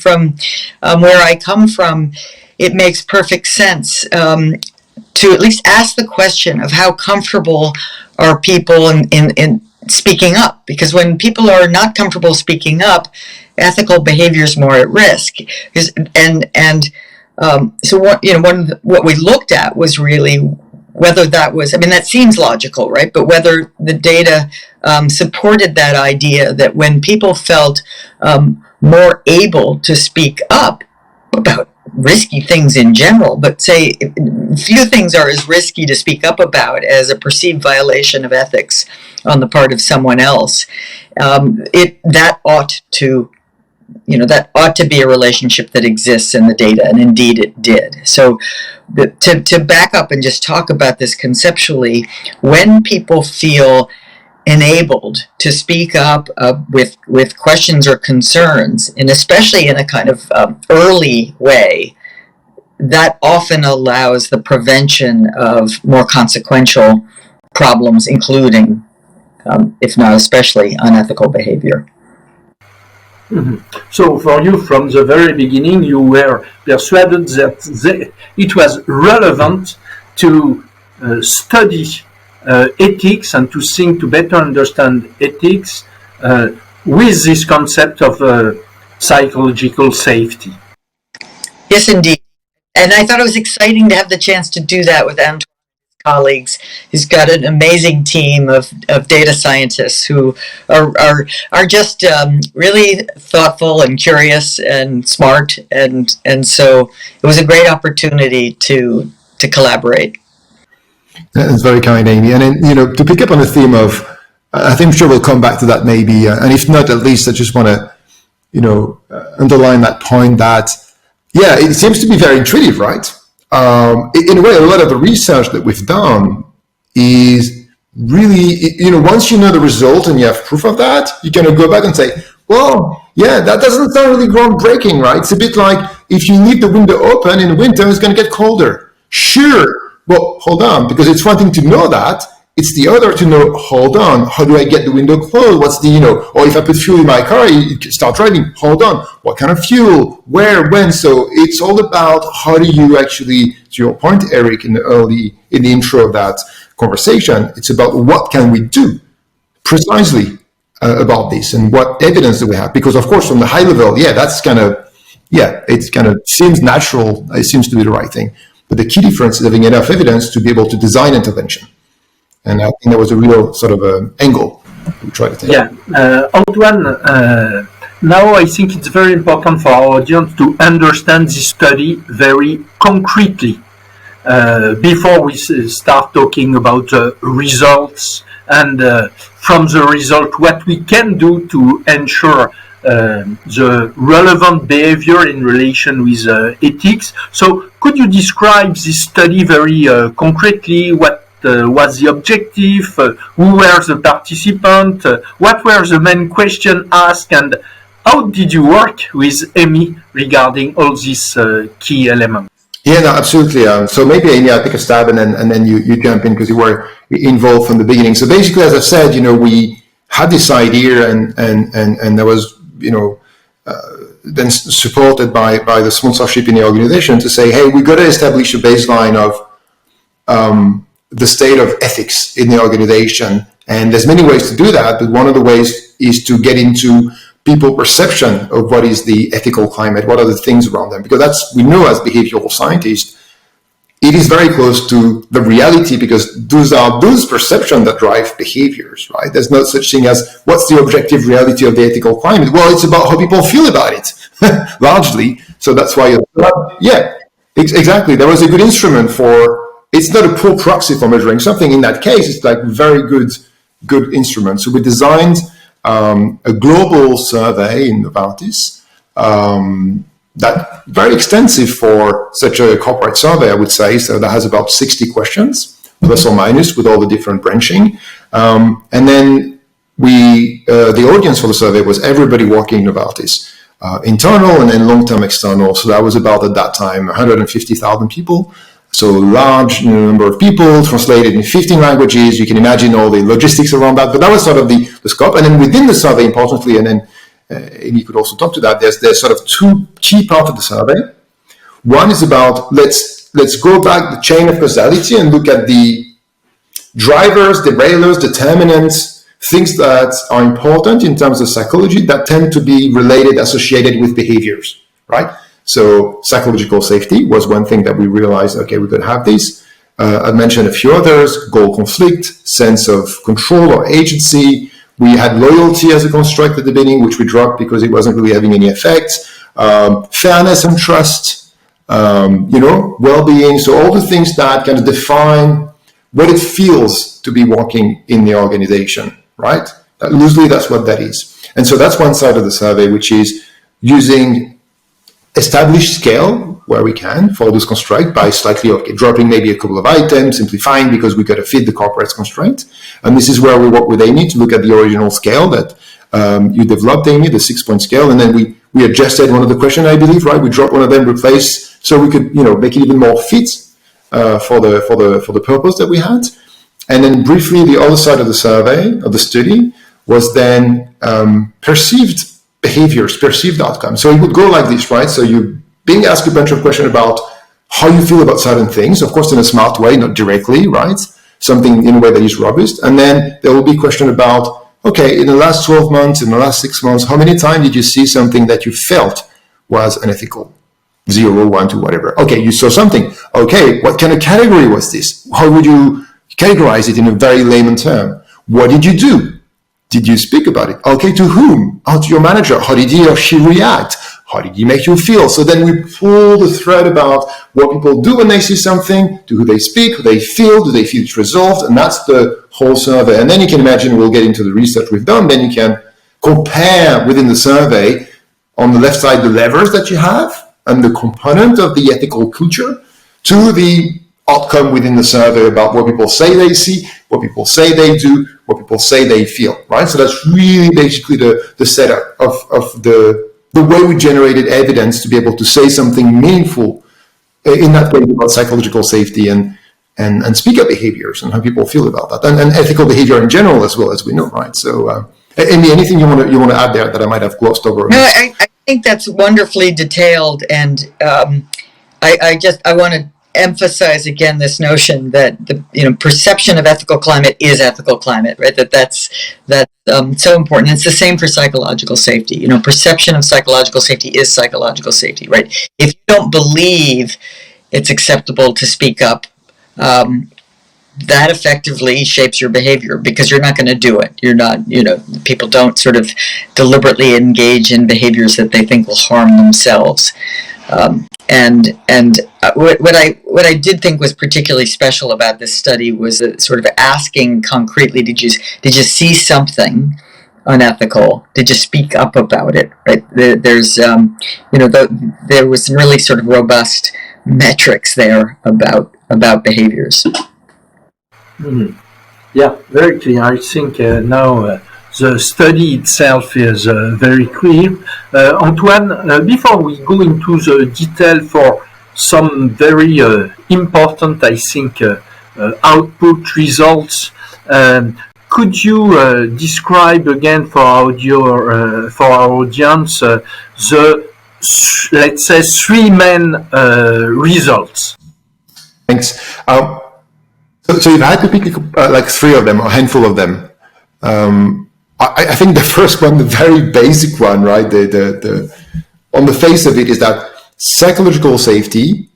where I come from, it makes perfect sense to at least ask the question of how comfortable are people in speaking up, because when people are not comfortable speaking up, ethical behavior is more at risk. So what we looked at was really whether that was, I mean, that seems logical, right? But whether the data supported that idea that when people felt more able to speak up about risky things in general, but say few things are as risky to speak up about as a perceived violation of ethics on the part of someone else, that ought to be a relationship that exists in the data, and indeed it did. So to back up and just talk about this conceptually, when people feel enabled to speak up with questions or concerns, and especially in a kind of early way, that often allows the prevention of more consequential problems, including, if not especially, unethical behavior. Mm-hmm. So for you, from the very beginning, you were persuaded that it was relevant to study ethics and to think to better understand ethics with this concept of psychological safety. Yes, indeed. And I thought it was exciting to have the chance to do that with Antoine's colleagues. He's got an amazing team of data scientists who are just really thoughtful and curious and smart, and so it was a great opportunity to collaborate. That's very kind, Amy. And then, to pick up on the theme of, I think I'm sure we'll come back to that maybe, and if not, at least I just want to, underline that point that, yeah, it seems to be very intuitive, right? In a way, a lot of the research that we've done is really, once you know the result and you have proof of that, you can go back and say, well, yeah, that doesn't sound really groundbreaking, right? It's a bit like if you leave the window open in winter, it's going to get colder. Sure, but hold on, because it's one thing to know that, it's the other to know, hold on, how do I get the window closed? What's the, or if I put fuel in my car, you start driving, hold on, what kind of fuel, where, when? So it's all about how do you actually, to your point, Eric, in the intro of that conversation, it's about what can we do precisely about this and what evidence do we have? Because of course, from the high level, it's kind of seems natural, it seems to be the right thing. But the key difference is having enough evidence to be able to design intervention. And I think that was a real sort of angle we try to take. Yeah, Antoine, now I think it's very important for our audience to understand this study very concretely before we start talking about results and from the result what we can do to ensure the relevant behavior in relation with ethics. So could you describe this study very concretely? What was the objective? Who were the participants? What were the main questions asked? And how did you work with Amy regarding all these key elements? Yeah, no, absolutely. So maybe, Amy, I'll pick a stab and then you jump in because you were involved from the beginning. So basically, as I've said, we had this idea and there was, then supported by the sponsorship in the organization to say, hey, we got to establish a baseline of the state of ethics in the organization. And there's many ways to do that, but one of the ways is to get into people's perception of what is the ethical climate, what are the things around them, because we know as behavioral scientists, it is very close to the reality, because those are those perceptions that drive behaviors, right? There's no such thing as what's the objective reality of the ethical climate. Well, it's about how people feel about it, largely. So that's why, exactly. There was a good instrument for, it's not a poor proxy for measuring something. In that case, it's like very good instrument. So we designed a global survey in Novartis, that very extensive for such a corporate survey, I would say. So that has about 60 questions, plus or minus, with all the different branching. And then the audience for the survey was everybody working in Novartis, internal and then long-term external. So that was about, at that time, 150,000 people. So large number of people, translated in 15 languages. You can imagine all the logistics around that, but that was sort of the scope. And then within the survey, importantly, and then Amy could also talk to that, there's sort of two key parts of the survey. One is about, let's go back the chain of causality and look at the drivers, derailers, determinants, things that are important in terms of psychology that tend to be related, associated with behaviors, right? So psychological safety was one thing that we realized, okay, we could have this. I mentioned a few others: goal conflict, sense of control or agency. We had loyalty as a construct at the beginning, which we dropped because it wasn't really having any effect. Fairness and trust, well-being. So all the things that kind of define what it feels to be working in the organization, right? Loosely, that's what that is. And so that's one side of the survey, which is using established scale where we can for those constraints by slightly dropping maybe a couple of items, simplifying because we got to fit the corporate constraint. And this is where we work with Amy to look at the original scale that you developed, Amy, the 6-point scale, and then we adjusted one of the questions, I believe, right? We dropped one of them, replaced, so we could make it even more fit for the purpose that we had. And then briefly, the other side of the survey, of the study, was then perceived behaviors, perceived outcomes. So it would go like this, right? So you being asked a bunch of questions about how you feel about certain things, of course in a smart way, not directly, right? Something in a way that is robust. And then there will be a question about, okay, in the last 12 months, in the last 6 months, how many times did you see something that you felt was unethical? 0, 1, 2, whatever. Okay, you saw something. Okay, what kind of category was this? How would you categorize it in a very layman term? What did you do? Did you speak about it? Okay, to whom? Oh, to your manager. How did he or she react? How did he make you feel? So then we pull the thread about what people do when they see something, to who they speak, who they feel, do they feel it's resolved? And that's the whole survey. And then you can imagine, we'll get into the research we've done, then you can compare within the survey, on the left side, the levers that you have and the component of the ethical culture to the outcome within the survey about what people say they see, what people say they do, what people say they feel, right? So that's really basically the setup of the way we generated evidence to be able to say something meaningful in that way about psychological safety and speak up behaviors and how people feel about that, and ethical behavior in general as well, as we know, right? So, Amy, anything you want to add there that I might have glossed over? No, I think that's wonderfully detailed, and I want to emphasize again this notion that the perception of ethical climate is ethical climate, right? That's so important. It's the same for psychological safety. Perception of psychological safety is psychological safety, right? If you don't believe it's acceptable to speak up, that effectively shapes your behavior, because you're not going to do it. You're not, people don't sort of deliberately engage in behaviors that they think will harm themselves. What I did think was particularly special about this study was sort of asking concretely, did you see something unethical? Did you speak up about it? Right? There's there was really sort of robust metrics there about behaviors. Mm-hmm. Yeah, very clear. I think now the study itself is very clear. Antoine, before we go into the detail for some very important, I think, output results, could you describe again for our audience the, let's say, 3 main results? Thanks. So if I had to pick like 3 of them, or a handful of them, I think the first one, the very basic one, right? The on the face of it is that psychological safety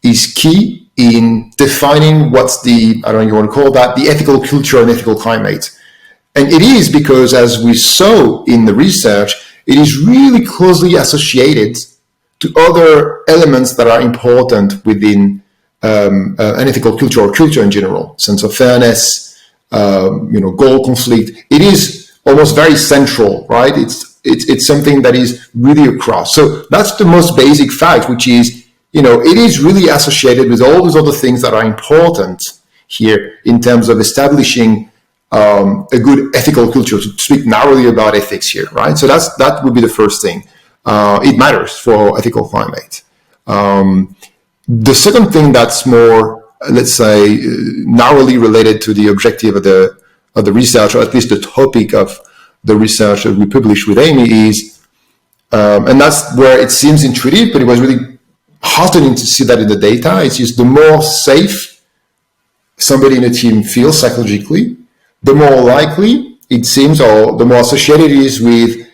is key in defining what's the, I don't know, you want to call that, the ethical culture and ethical climate. And it is because, as we saw in the research, it is really closely associated to other elements that are important within an ethical culture or culture in general. Sense of fairness, goal conflict. It is almost very central, right? It's something that is really across. So that's the most basic fact, which is, it is really associated with all those other things that are important here in terms of establishing a good ethical culture, to speak narrowly about ethics here, right? So that would be the first thing. It matters for ethical climate. The second thing that's more, let's say, narrowly related to the objective of the research, or at least the topic of the research that we published with Amy, is, and that's where it seems intuitive, but it was really heartening to see that in the data. It's just the more safe somebody in a team feels psychologically, the more likely it seems, or the more associated it is with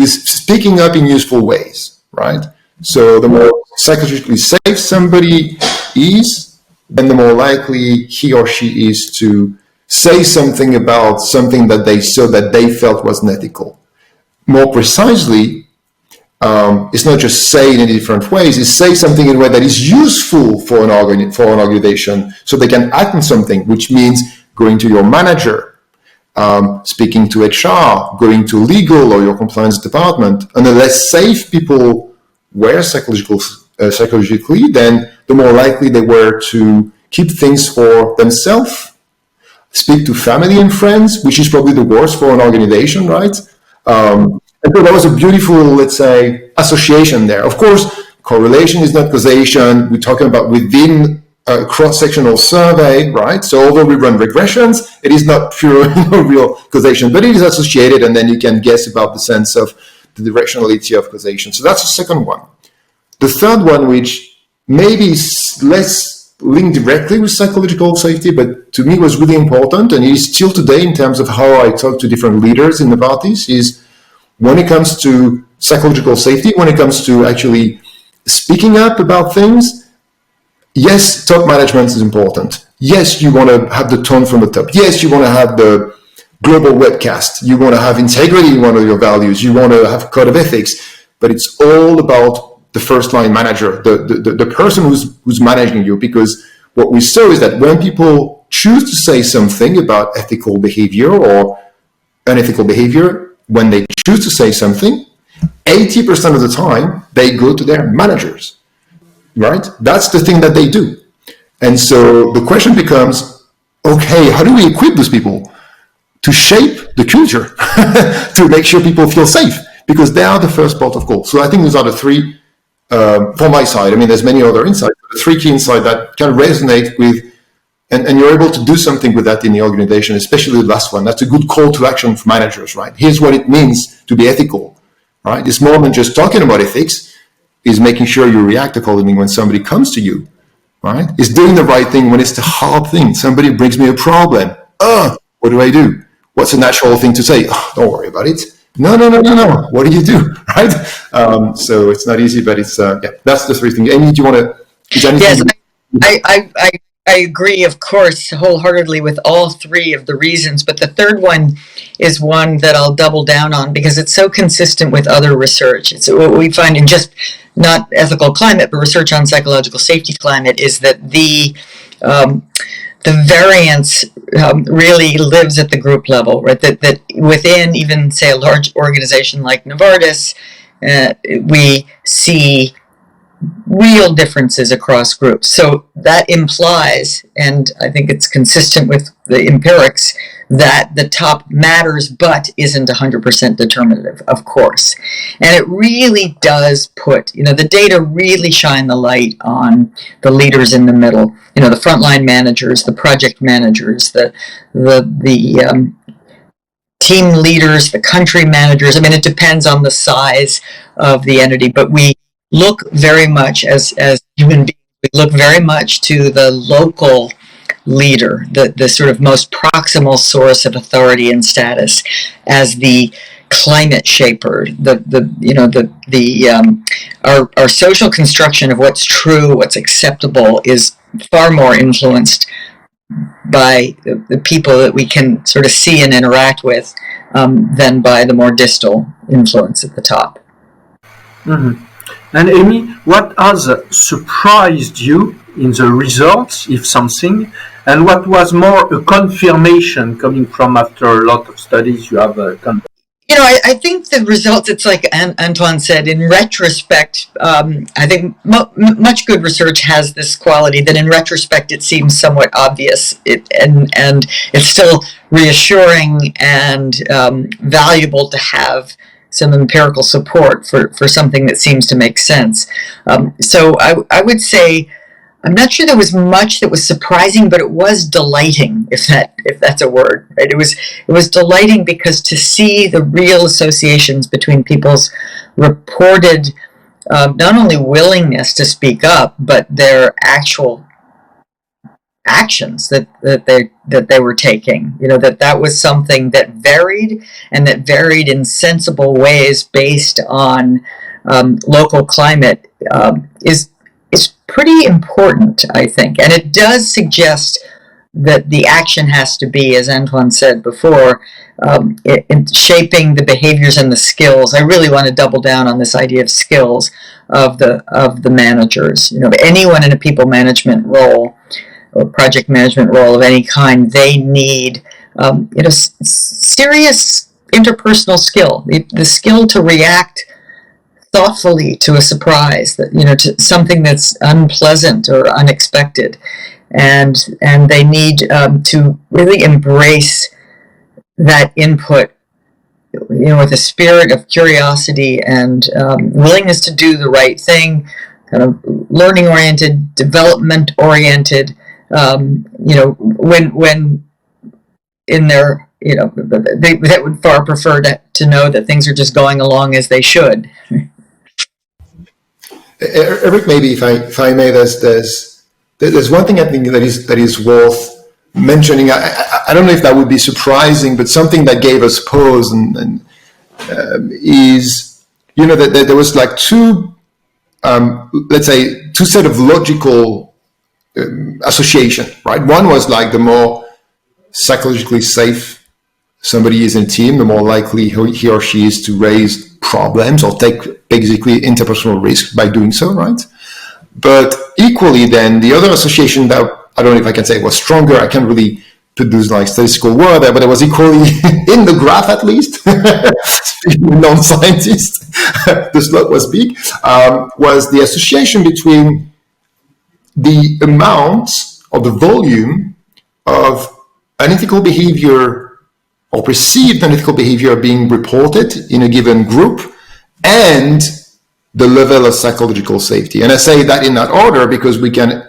speaking up in useful ways, right? So the more psychologically safe somebody is, then the more likely he or she is to say something about something that they saw that they felt was unethical. More precisely, it's not just say in different ways, it's say something in a way that is useful for an organization, so they can act on something, which means going to your manager, speaking to HR, going to legal or your compliance department. And the less safe people were psychologically, then the more likely they were to keep things for themselves, speak to family and friends, which is probably the worst for an organization, right? And so that was a beautiful, let's say, association there. Of course, correlation is not causation. We're talking about within a cross-sectional survey, right? So although we run regressions, it is not pure real causation, but it is associated, and then you can guess about the sense of the directionality of causation. So that's the second one. The third one, which maybe is less linked directly with psychological safety, but to me was really important, and it is still today in terms of how I talk to different leaders in the parties, is when it comes to psychological safety, when it comes to actually speaking up about things, yes, top management is important. Yes, you want to have the tone from the top. Yes, you want to have the global webcast. You want to have integrity in one of your values. You want to have a code of ethics. But it's all about the first line manager, the person who's managing you. Because what we saw is that when people choose to say something about ethical behavior or unethical behavior, when they choose to say something, 80% of the time, they go to their managers. Right? That's the thing that they do. And so the question becomes, okay, how do we equip those people to shape the culture, to make sure people feel safe? Because they are the first port of call. So I think those are the three, from my side. I mean, there's many other insights, but the three key insights that can resonate with, and you're able to do something with that in the organization, especially the last one. That's a good call to action for managers, right? Here's what it means to be ethical, right? It's more than just talking about ethics. Is making sure you react accordingly when somebody comes to you, right? Is doing the right thing when it's the hard thing. Somebody brings me a problem. What do I do? What's a natural thing to say? Oh, don't worry about it. No. What do you do, right? So it's not easy, but it's, that's the three things. Amy, do you want to? Yes, I agree, of course, wholeheartedly with all three of the reasons, but the third one is one that I'll double down on because it's so consistent with other research. It's what we find in just not ethical climate, but research on psychological safety climate is that the variance really lives at the group level, right? That within even, say, a large organization like Novartis, we see real differences across groups. So that implies, and I think it's consistent with the empirics, that the top matters but isn't 100% determinative, of course. And it really does put, the data really shine the light on the leaders in the middle, the frontline managers, the project managers, the team leaders, the country managers. I mean, it depends on the size of the entity, but we look very much as human beings, we look very much to the local leader, the sort of most proximal source of authority and status as the climate shaper. Our social construction of what's true, what's acceptable, is far more influenced by the people that we can sort of see and interact with than by the more distal influence at the top. Mm-hmm. And Amy, what has surprised you in the results, if something, and what was more a confirmation coming from after a lot of studies you have conducted? I think the results, it's like Antoine said, in retrospect, I think much good research has this quality that in retrospect it seems somewhat obvious, and it's still reassuring and valuable to have some empirical support for something that seems to make sense. So I would say, I'm not sure there was much that was surprising, but it was delighting, if that's a word, right? It was delighting because to see the real associations between people's reported not only willingness to speak up, but their actual actions that they were taking. That was something that varied, and that varied in sensible ways based on local climate is pretty important, I think. And it does suggest that the action has to be, as Antoine said before, in shaping the behaviors and the skills. I really want to double down on this idea of skills of the managers. Anyone in a people management role or project management role of any kind, they need serious interpersonal skill, the skill to react thoughtfully to a surprise, to something that's unpleasant or unexpected, and they need to really embrace that input, with a spirit of curiosity and willingness to do the right thing, kind of learning oriented, development oriented. When in their, they would far prefer to know that things are just going along as they should. Eric, maybe if I may, there's one thing I think that is worth mentioning. I don't know if that would be surprising, but something that gave us pause and is that there was like two set of logical association, right? One was like the more psychologically safe somebody is in a team, the more likely he or she is to raise problems or take basically interpersonal risk by doing so, right? But equally then, the other association that I don't know if I can say was stronger, I can't really put those like statistical word there, but it was equally in the graph at least, non-scientist, the slot was big, was the association between the amount or the volume of unethical behavior or perceived unethical behavior being reported in a given group and the level of psychological safety. And I say that in that order because we can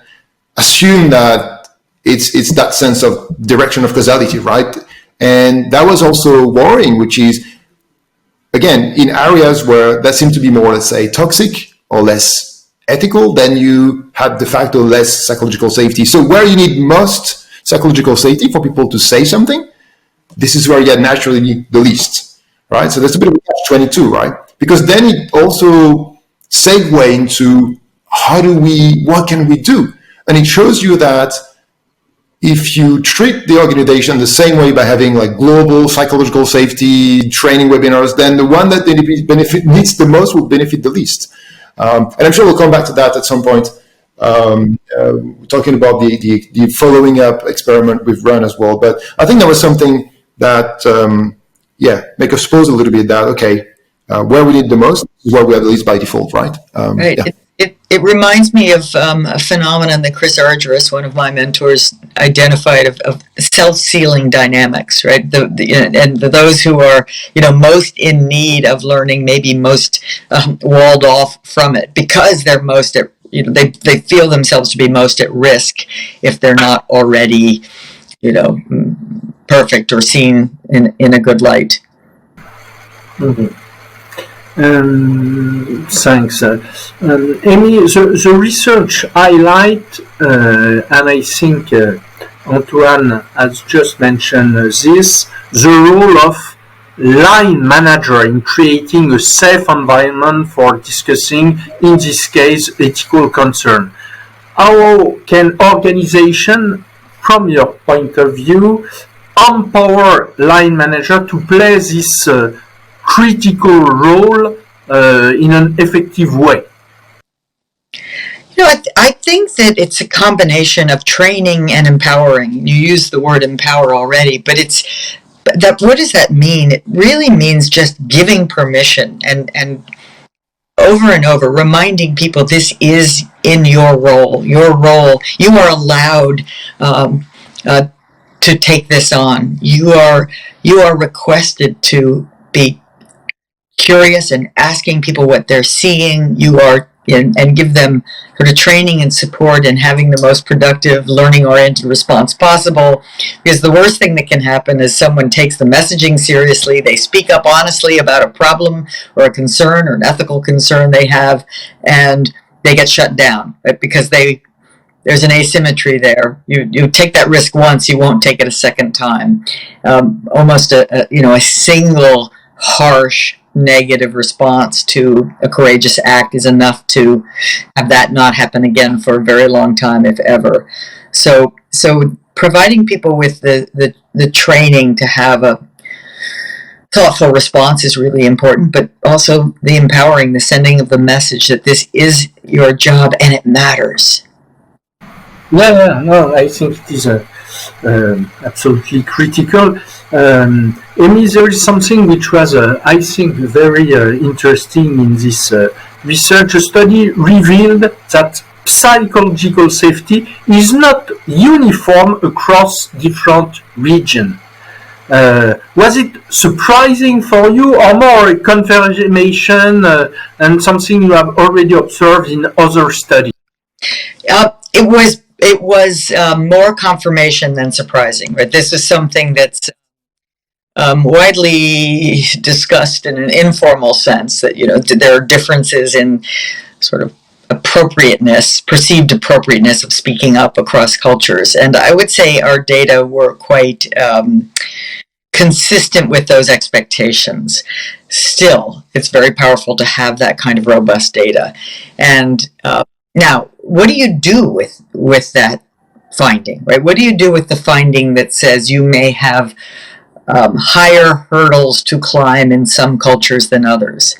assume that it's that sense of direction of causality, right? And that was also worrying, which is, again, in areas where that seemed to be more, let's say, toxic or less ethical, then you had de facto less psychological safety. So where you need most psychological safety for people to say something, this is where you naturally need the least, right? So that's a bit of a catch-22, right? Because then it also segue into what can we do? And it shows you that if you treat the organization the same way by having like global psychological safety training webinars, then the one that needs the most will benefit the least. And I'm sure we'll come back to that at some point. Talking about the following up experiment we've run as well. But I think that was something that, make us pause a little bit that, okay, where we need the most is where we are the least by default, right? Right. Yeah. It reminds me of a phenomenon that Chris Argyris, one of my mentors, identified of self-sealing dynamics, right? And those who are, most in need of learning, maybe most walled off from it because they're most at, they feel themselves to be most at risk if they're not already, perfect or seen in a good light. Mm-hmm. Thanks. Amy, the research highlight, and I think Antoine has just mentioned this, the role of line manager in creating a safe environment for discussing, in this case, ethical concern? How can organization, from your point of view, empower line manager to play this critical role in an effective way? I think that it's a combination of training and empowering. You used the word empower already, but what does that mean? It really means just giving permission and over reminding people this is in your role. Your role, you are allowed to take this on. You are requested to be curious and asking people what they're seeing. You are and give them sort of training and support and having the most productive, learning-oriented response possible. Because the worst thing that can happen is someone takes the messaging seriously, they speak up honestly about a problem or a concern or an ethical concern they have, and they get shut down, right? Because there's an asymmetry there. You take that risk once, you won't take it a second time. Almost a single harsh negative response to a courageous act is enough to have that not happen again for a very long time, if ever. So providing people with the training to have a thoughtful response is really important, but also the empowering, the sending of the message that this is your job and it matters. No, I think it is absolutely critical. Amy, there is something which was, I think, very interesting in this research. A study revealed that psychological safety is not uniform across different regions. Was it surprising for you, or more a confirmation and something you have already observed in other studies? It was more confirmation than surprising. Right? This is something that's widely discussed in an informal sense, that there are differences in sort of appropriateness, perceived appropriateness of speaking up across cultures. And I would say our data were quite consistent with those expectations. Still, it's very powerful to have that kind of robust data. And now, what do you do with that finding, right? What do you do with the finding that says you may have higher hurdles to climb in some cultures than others?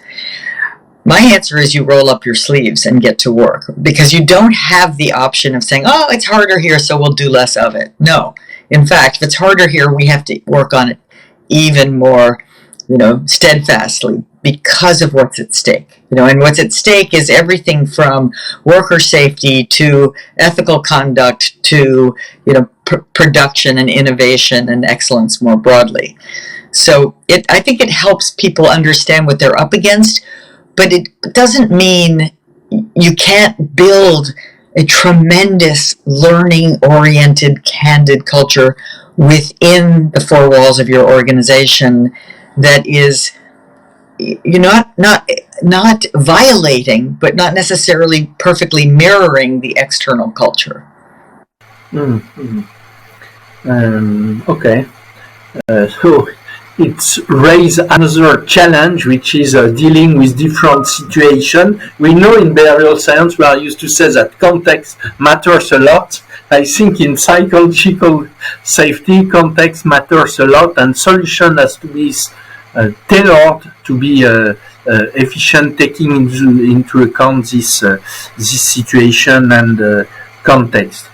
My answer is you roll up your sleeves and get to work, because you don't have the option of saying, oh, it's harder here, so we'll do less of it. No. In fact, if it's harder here, we have to work on it even more, steadfastly, because of what's at stake. And what's at stake is everything from worker safety to ethical conduct to, production and innovation and excellence more broadly. So I think it helps people understand what they're up against, but it doesn't mean you can't build a tremendous learning-oriented, candid culture within the four walls of your organization that is not violating, but not necessarily perfectly mirroring the external culture. Mm-hmm. Okay. So it's raised another challenge, which is dealing with different situations. We know in behavioral science we are used to say that context matters a lot. I think in psychological safety, context matters a lot, and solution has to be tailored to be efficient, taking into account this situation and context.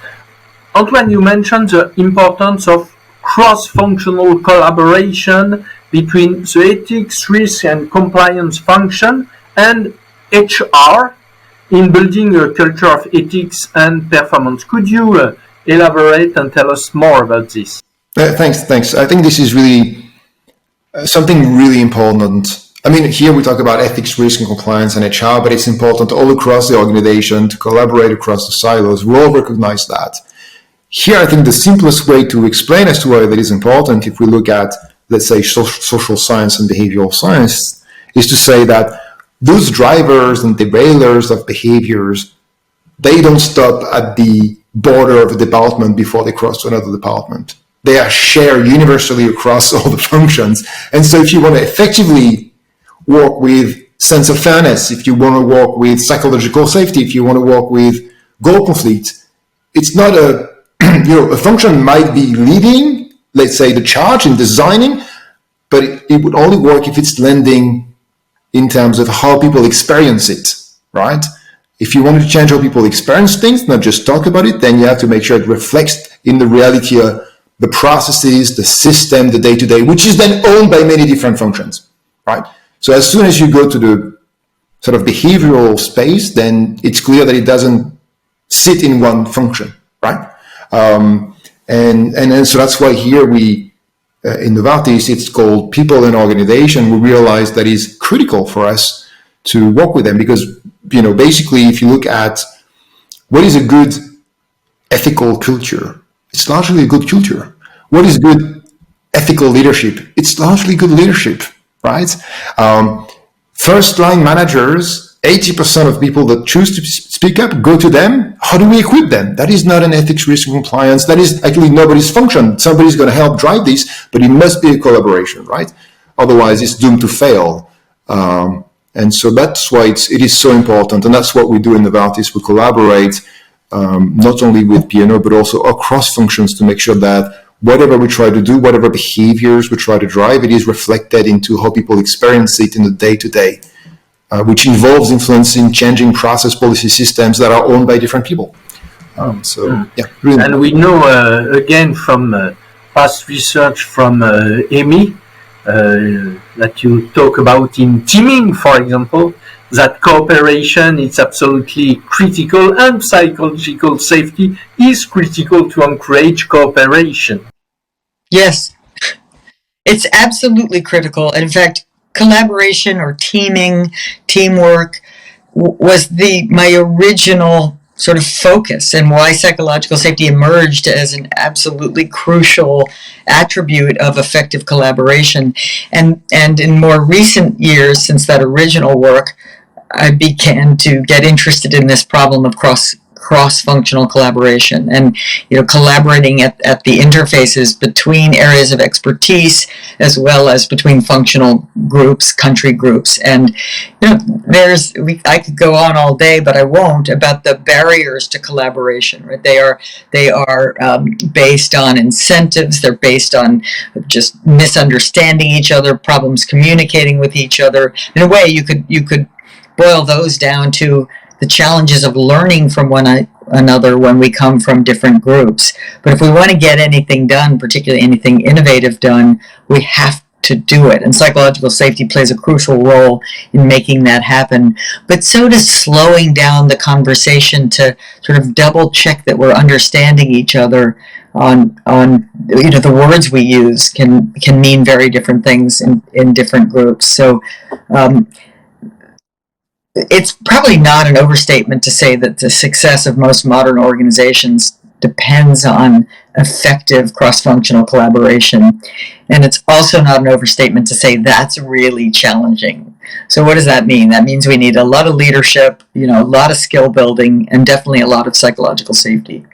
Antoine, you mentioned the importance of cross-functional collaboration between the ethics, risk, and compliance function and HR in building a culture of ethics and performance. Could you elaborate and tell us more about this? Thanks. I think this is really something really important. I mean, here we talk about ethics, risk, and compliance and HR, but it's important all across the organization to collaborate across the silos. We all recognize that. Here, I think the simplest way to explain as to why that is important, if we look at, let's say, social science and behavioral science, is to say that those drivers and derailers of behaviors, they don't stop at the border of a department before they cross to another department. they are shared universally across all the functions. And so if you want to effectively work with sense of fairness, if you want to work with psychological safety, if you want to work with goal conflict, it's not a function might be leading, let's say, the charge in designing, but it would only work if it's lending in terms of how people experience it, right? If you want to change how people experience things, not just talk about it, then you have to make sure it reflects in the reality of the processes, the system, the day-to-day, which is then owned by many different functions, right? So as soon as you go to the sort of behavioral space, then it's clear that it doesn't sit in one function, right? And so that's why here we, in Novartis, it's called people and organization. We realize that is critical for us to work with them because, basically, if you look at what is a good ethical culture, it's largely a good culture. What is good ethical leadership? It's largely good leadership, right? First line managers, 80% of people that choose to speak up, go to them. How do we equip them? That is not an ethics, risk, and compliance. That is actually nobody's function. Somebody's going to help drive this, but it must be a collaboration, right? Otherwise, it's doomed to fail. And so that's why it is so important. And that's what we do in Novartis. We collaborate not only with P&O, but also across functions to make sure that whatever we try to do, whatever behaviors we try to drive, it is reflected into how people experience it in the day-to-day, which involves influencing, changing process, policy systems that are owned by different people. Really. And we know, again, from past research from Amy, that you talk about in teaming, for example, that cooperation is absolutely critical and psychological safety is critical to encourage cooperation. Yes, it's absolutely critical. In fact, collaboration or teamwork was my original sort of focus and why psychological safety emerged as an absolutely crucial attribute of effective collaboration. And in more recent years, since that original work, I began to get interested in this problem of cross-functional collaboration and collaborating at the interfaces between areas of expertise as well as between functional groups, country groups. And I could go on all day, but I won't, about the barriers to collaboration. Right? They are based on incentives. They're based on just misunderstanding each other, problems communicating with each other. In a way, you could boil those down to the challenges of learning from one another when we come from different groups. But if we want to get anything done, particularly anything innovative done, we have to do it. And psychological safety plays a crucial role in making that happen. But so does slowing down the conversation to sort of double check that we're understanding each other on the words we use can mean very different things in different groups. So it's probably not an overstatement to say that the success of most modern organizations depends on effective cross-functional collaboration. And it's also not an overstatement to say that's really challenging. So what does that mean? That means we need a lot of leadership, a lot of skill building, and definitely a lot of psychological safety.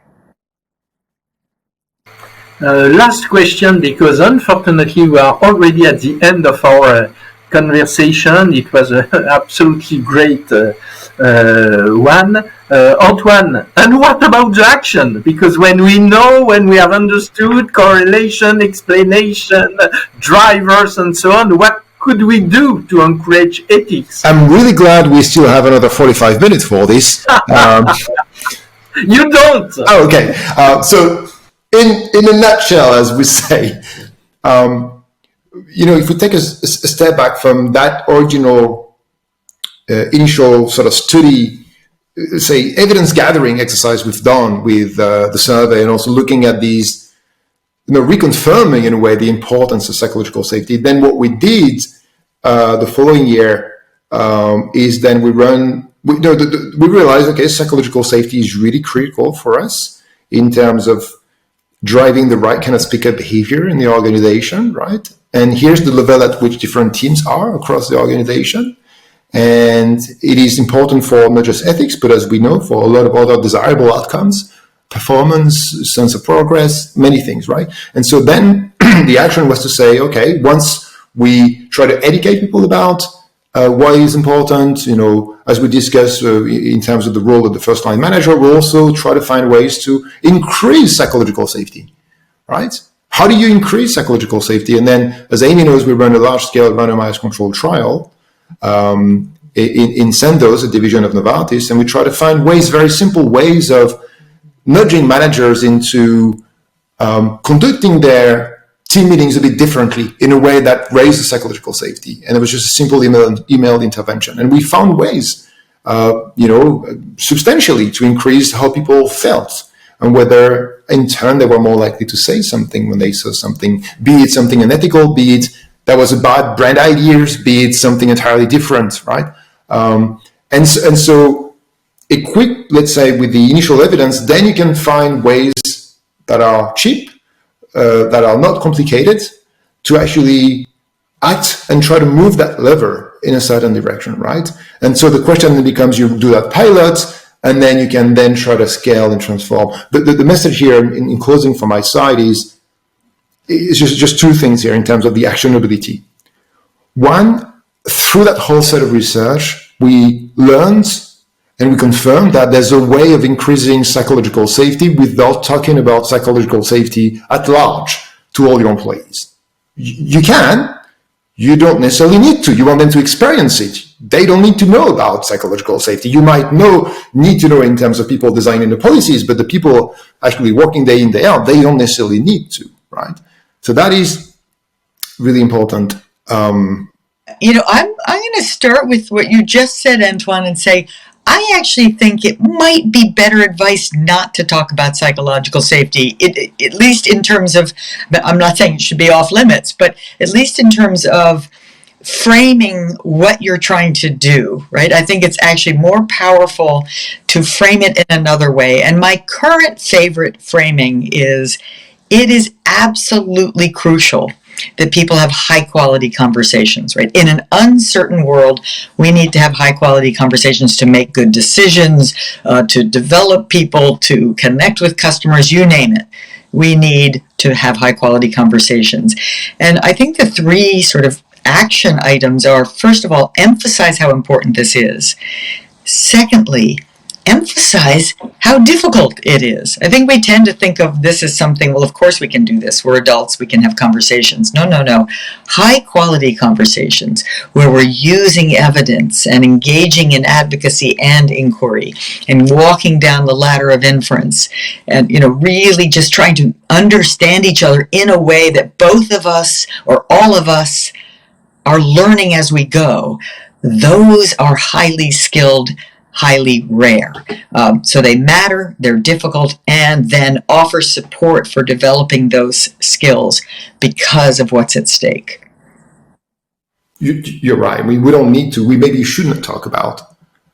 Last question, because unfortunately we are already at the end of our conversation. It was an absolutely great one. Antoine, and what about the action? Because when we have understood correlation, explanation, drivers, and so on, what could we do to encourage ethics? I'm really glad we still have another 45 minutes for this. You don't! Oh, okay. So, in a nutshell, as we say, if we take a step back from that original initial sort of study, say evidence gathering exercise we've done with the survey, and also looking at these, reconfirming in a way the importance of psychological safety, then what we did the following year is then we realized, okay, psychological safety is really critical for us in terms of driving the right kind of speaker behavior in the organization, right? And here's the level at which different teams are across the organization. And it is important for not just ethics, but as we know, for a lot of other desirable outcomes performance, sense of progress, many things, right? And so then the action was to say, okay, once we try to educate people about why it's important, as we discussed in terms of the role of the first line manager, we'll also try to find ways to increase psychological safety, right? How do you increase psychological safety? And then, as Amy knows, we run a large-scale randomized controlled trial in Sandoz, a division of Novartis, and we try to find ways, very simple ways of nudging managers into conducting their team meetings a bit differently in a way that raises psychological safety. And it was just a simple email intervention. And we found ways, substantially to increase how people felt and whether in turn they were more likely to say something when they saw something, be it something unethical, be it that was about brand ideas, be it something entirely different, right? And so equipped, let's say, with the initial evidence, then you can find ways that are cheap, that are not complicated, to actually act and try to move that lever in a certain direction, right? And so the question then becomes, you do that pilot, and then you can then try to scale and transform. The message here in closing from my side is just two things here in terms of the actionability. One, through that whole set of research, we learned and we confirmed that there's a way of increasing psychological safety without talking about psychological safety at large to all your employees. You can, you don't necessarily need to. You want them to experience it. They don't need to know about psychological safety. You might need to know in terms of people designing the policies, but the people actually working day in, day out, they don't necessarily need to, right? So that is really important. I'm going to start with what you just said, Antoine, and say, I actually think it might be better advice not to talk about psychological safety, at least in terms of, I'm not saying it should be off limits, but at least in terms of framing what you're trying to do, right? I think it's actually more powerful to frame it in another way. And my current favorite framing is, it is absolutely crucial that people have high quality conversations, right? In an uncertain world, we need to have high quality conversations to make good decisions, to develop people, to connect with customers, you name it. We need to have high quality conversations. And I think the three sort of action items are, first of all, emphasize how important this is. Secondly, emphasize how difficult it is. I think we tend to think of this as something, well, of course we can do this. We're adults, we can have conversations. No. High quality conversations where we're using evidence and engaging in advocacy and inquiry and walking down the ladder of inference and, really just trying to understand each other in a way that both of us or all of us are learning as we go. Those are highly skilled, highly rare. So they matter, they're difficult, and then offer support for developing those skills because of what's at stake. You're right. We don't need to. We maybe shouldn't talk about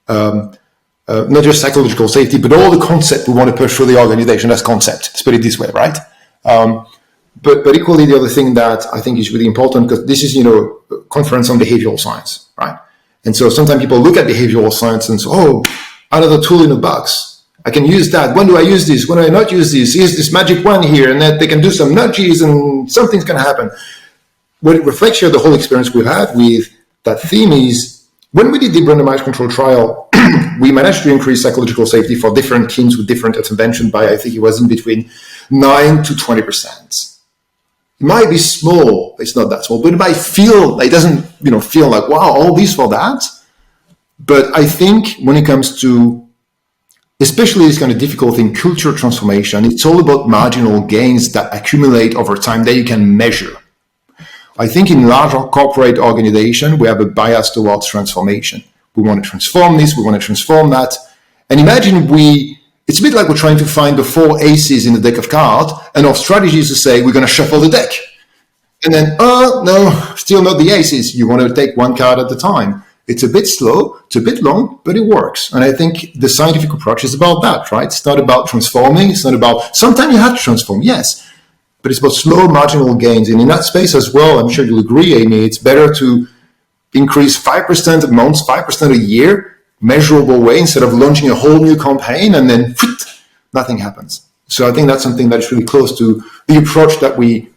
not just psychological safety, but all the concepts we want to push through the organization as concept. Let's put it this way, right? But equally, the other thing that I think is really important, because this is, a conference on behavioral science, right? And so sometimes people look at behavioral science and say, oh, another tool in a box. I can use that. When do I use this? When do I not use this? Here's this magic one here, and that they can do some nudges and something's going to happen. What it reflects here, the whole experience we've had with that theme is, when we did the randomized control trial, we managed to increase psychological safety for different teams with different intervention by, I think it was in between 9 to 20%. It might be small, it's not that small, but it might feel, it doesn't, feel like, wow, all this for that. But I think when it comes to, especially this kind of difficult thing, culture transformation, it's all about marginal gains that accumulate over time that you can measure. I think in larger corporate organization, we have a bias towards transformation. We want to transform this, we want to transform that. And imagine it's a bit like we're trying to find the 4 aces in the deck of cards, and our strategy is to say, we're going to shuffle the deck. And then, oh, no, still not the aces. You want to take one card at a time. It's a bit slow, it's a bit long, but it works. And I think the scientific approach is about that, right? It's not about transforming. It's not about, sometimes you have to transform, yes, but it's about slow marginal gains. And in that space as well, I'm sure you'll agree, Amy, it's better to increase 5% a month, 5% a year, measurable way, instead of launching a whole new campaign and then nothing happens. So I think that's something that is really close to the approach that we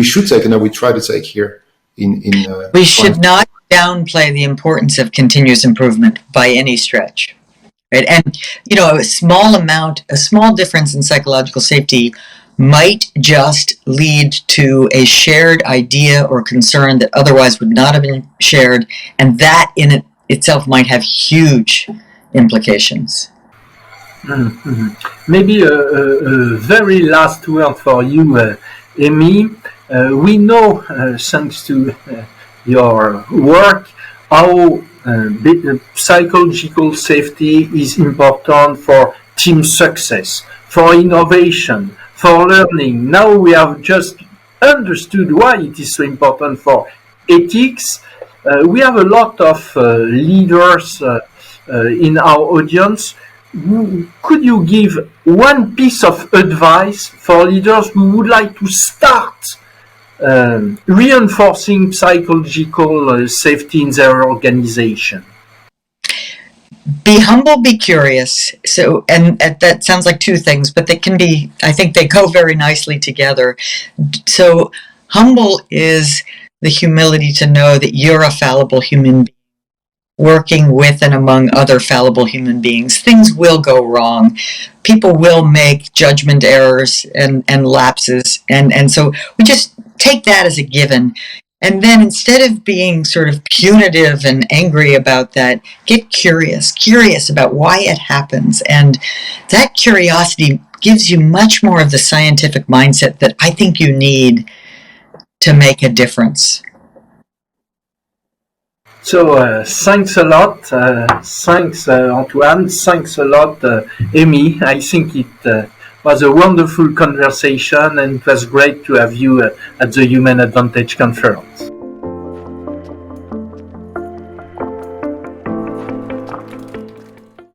should take and that we try to take here. We should not downplay the importance of continuous improvement by any stretch. Right? And, a small difference in psychological safety might just lead to a shared idea or concern that otherwise would not have been shared, and that in itself might have huge implications. Mm-hmm. Maybe a very last word for you, Amy. We know, thanks to your work, how psychological safety is important for team success, for innovation, for learning. Now we have just understood why it is so important for ethics. We have a lot of leaders in our audience. Could you give one piece of advice for leaders who would like to start reinforcing psychological safety in their organization? Be humble, be curious. So, and that sounds like two things, but I think they go very nicely together. So humble is the humility to know that you're a fallible human being working with and among other fallible human beings. Things will go wrong. People will make judgment errors and lapses. And so we just take that as a given. And then instead of being sort of punitive and angry about that, get curious about why it happens. And that curiosity gives you much more of the scientific mindset that I think you need to make a difference. So thanks a lot. Thanks, Antoine. Thanks a lot, Amy. I think it was a wonderful conversation, and it was great to have you at the Human Advantage Conference.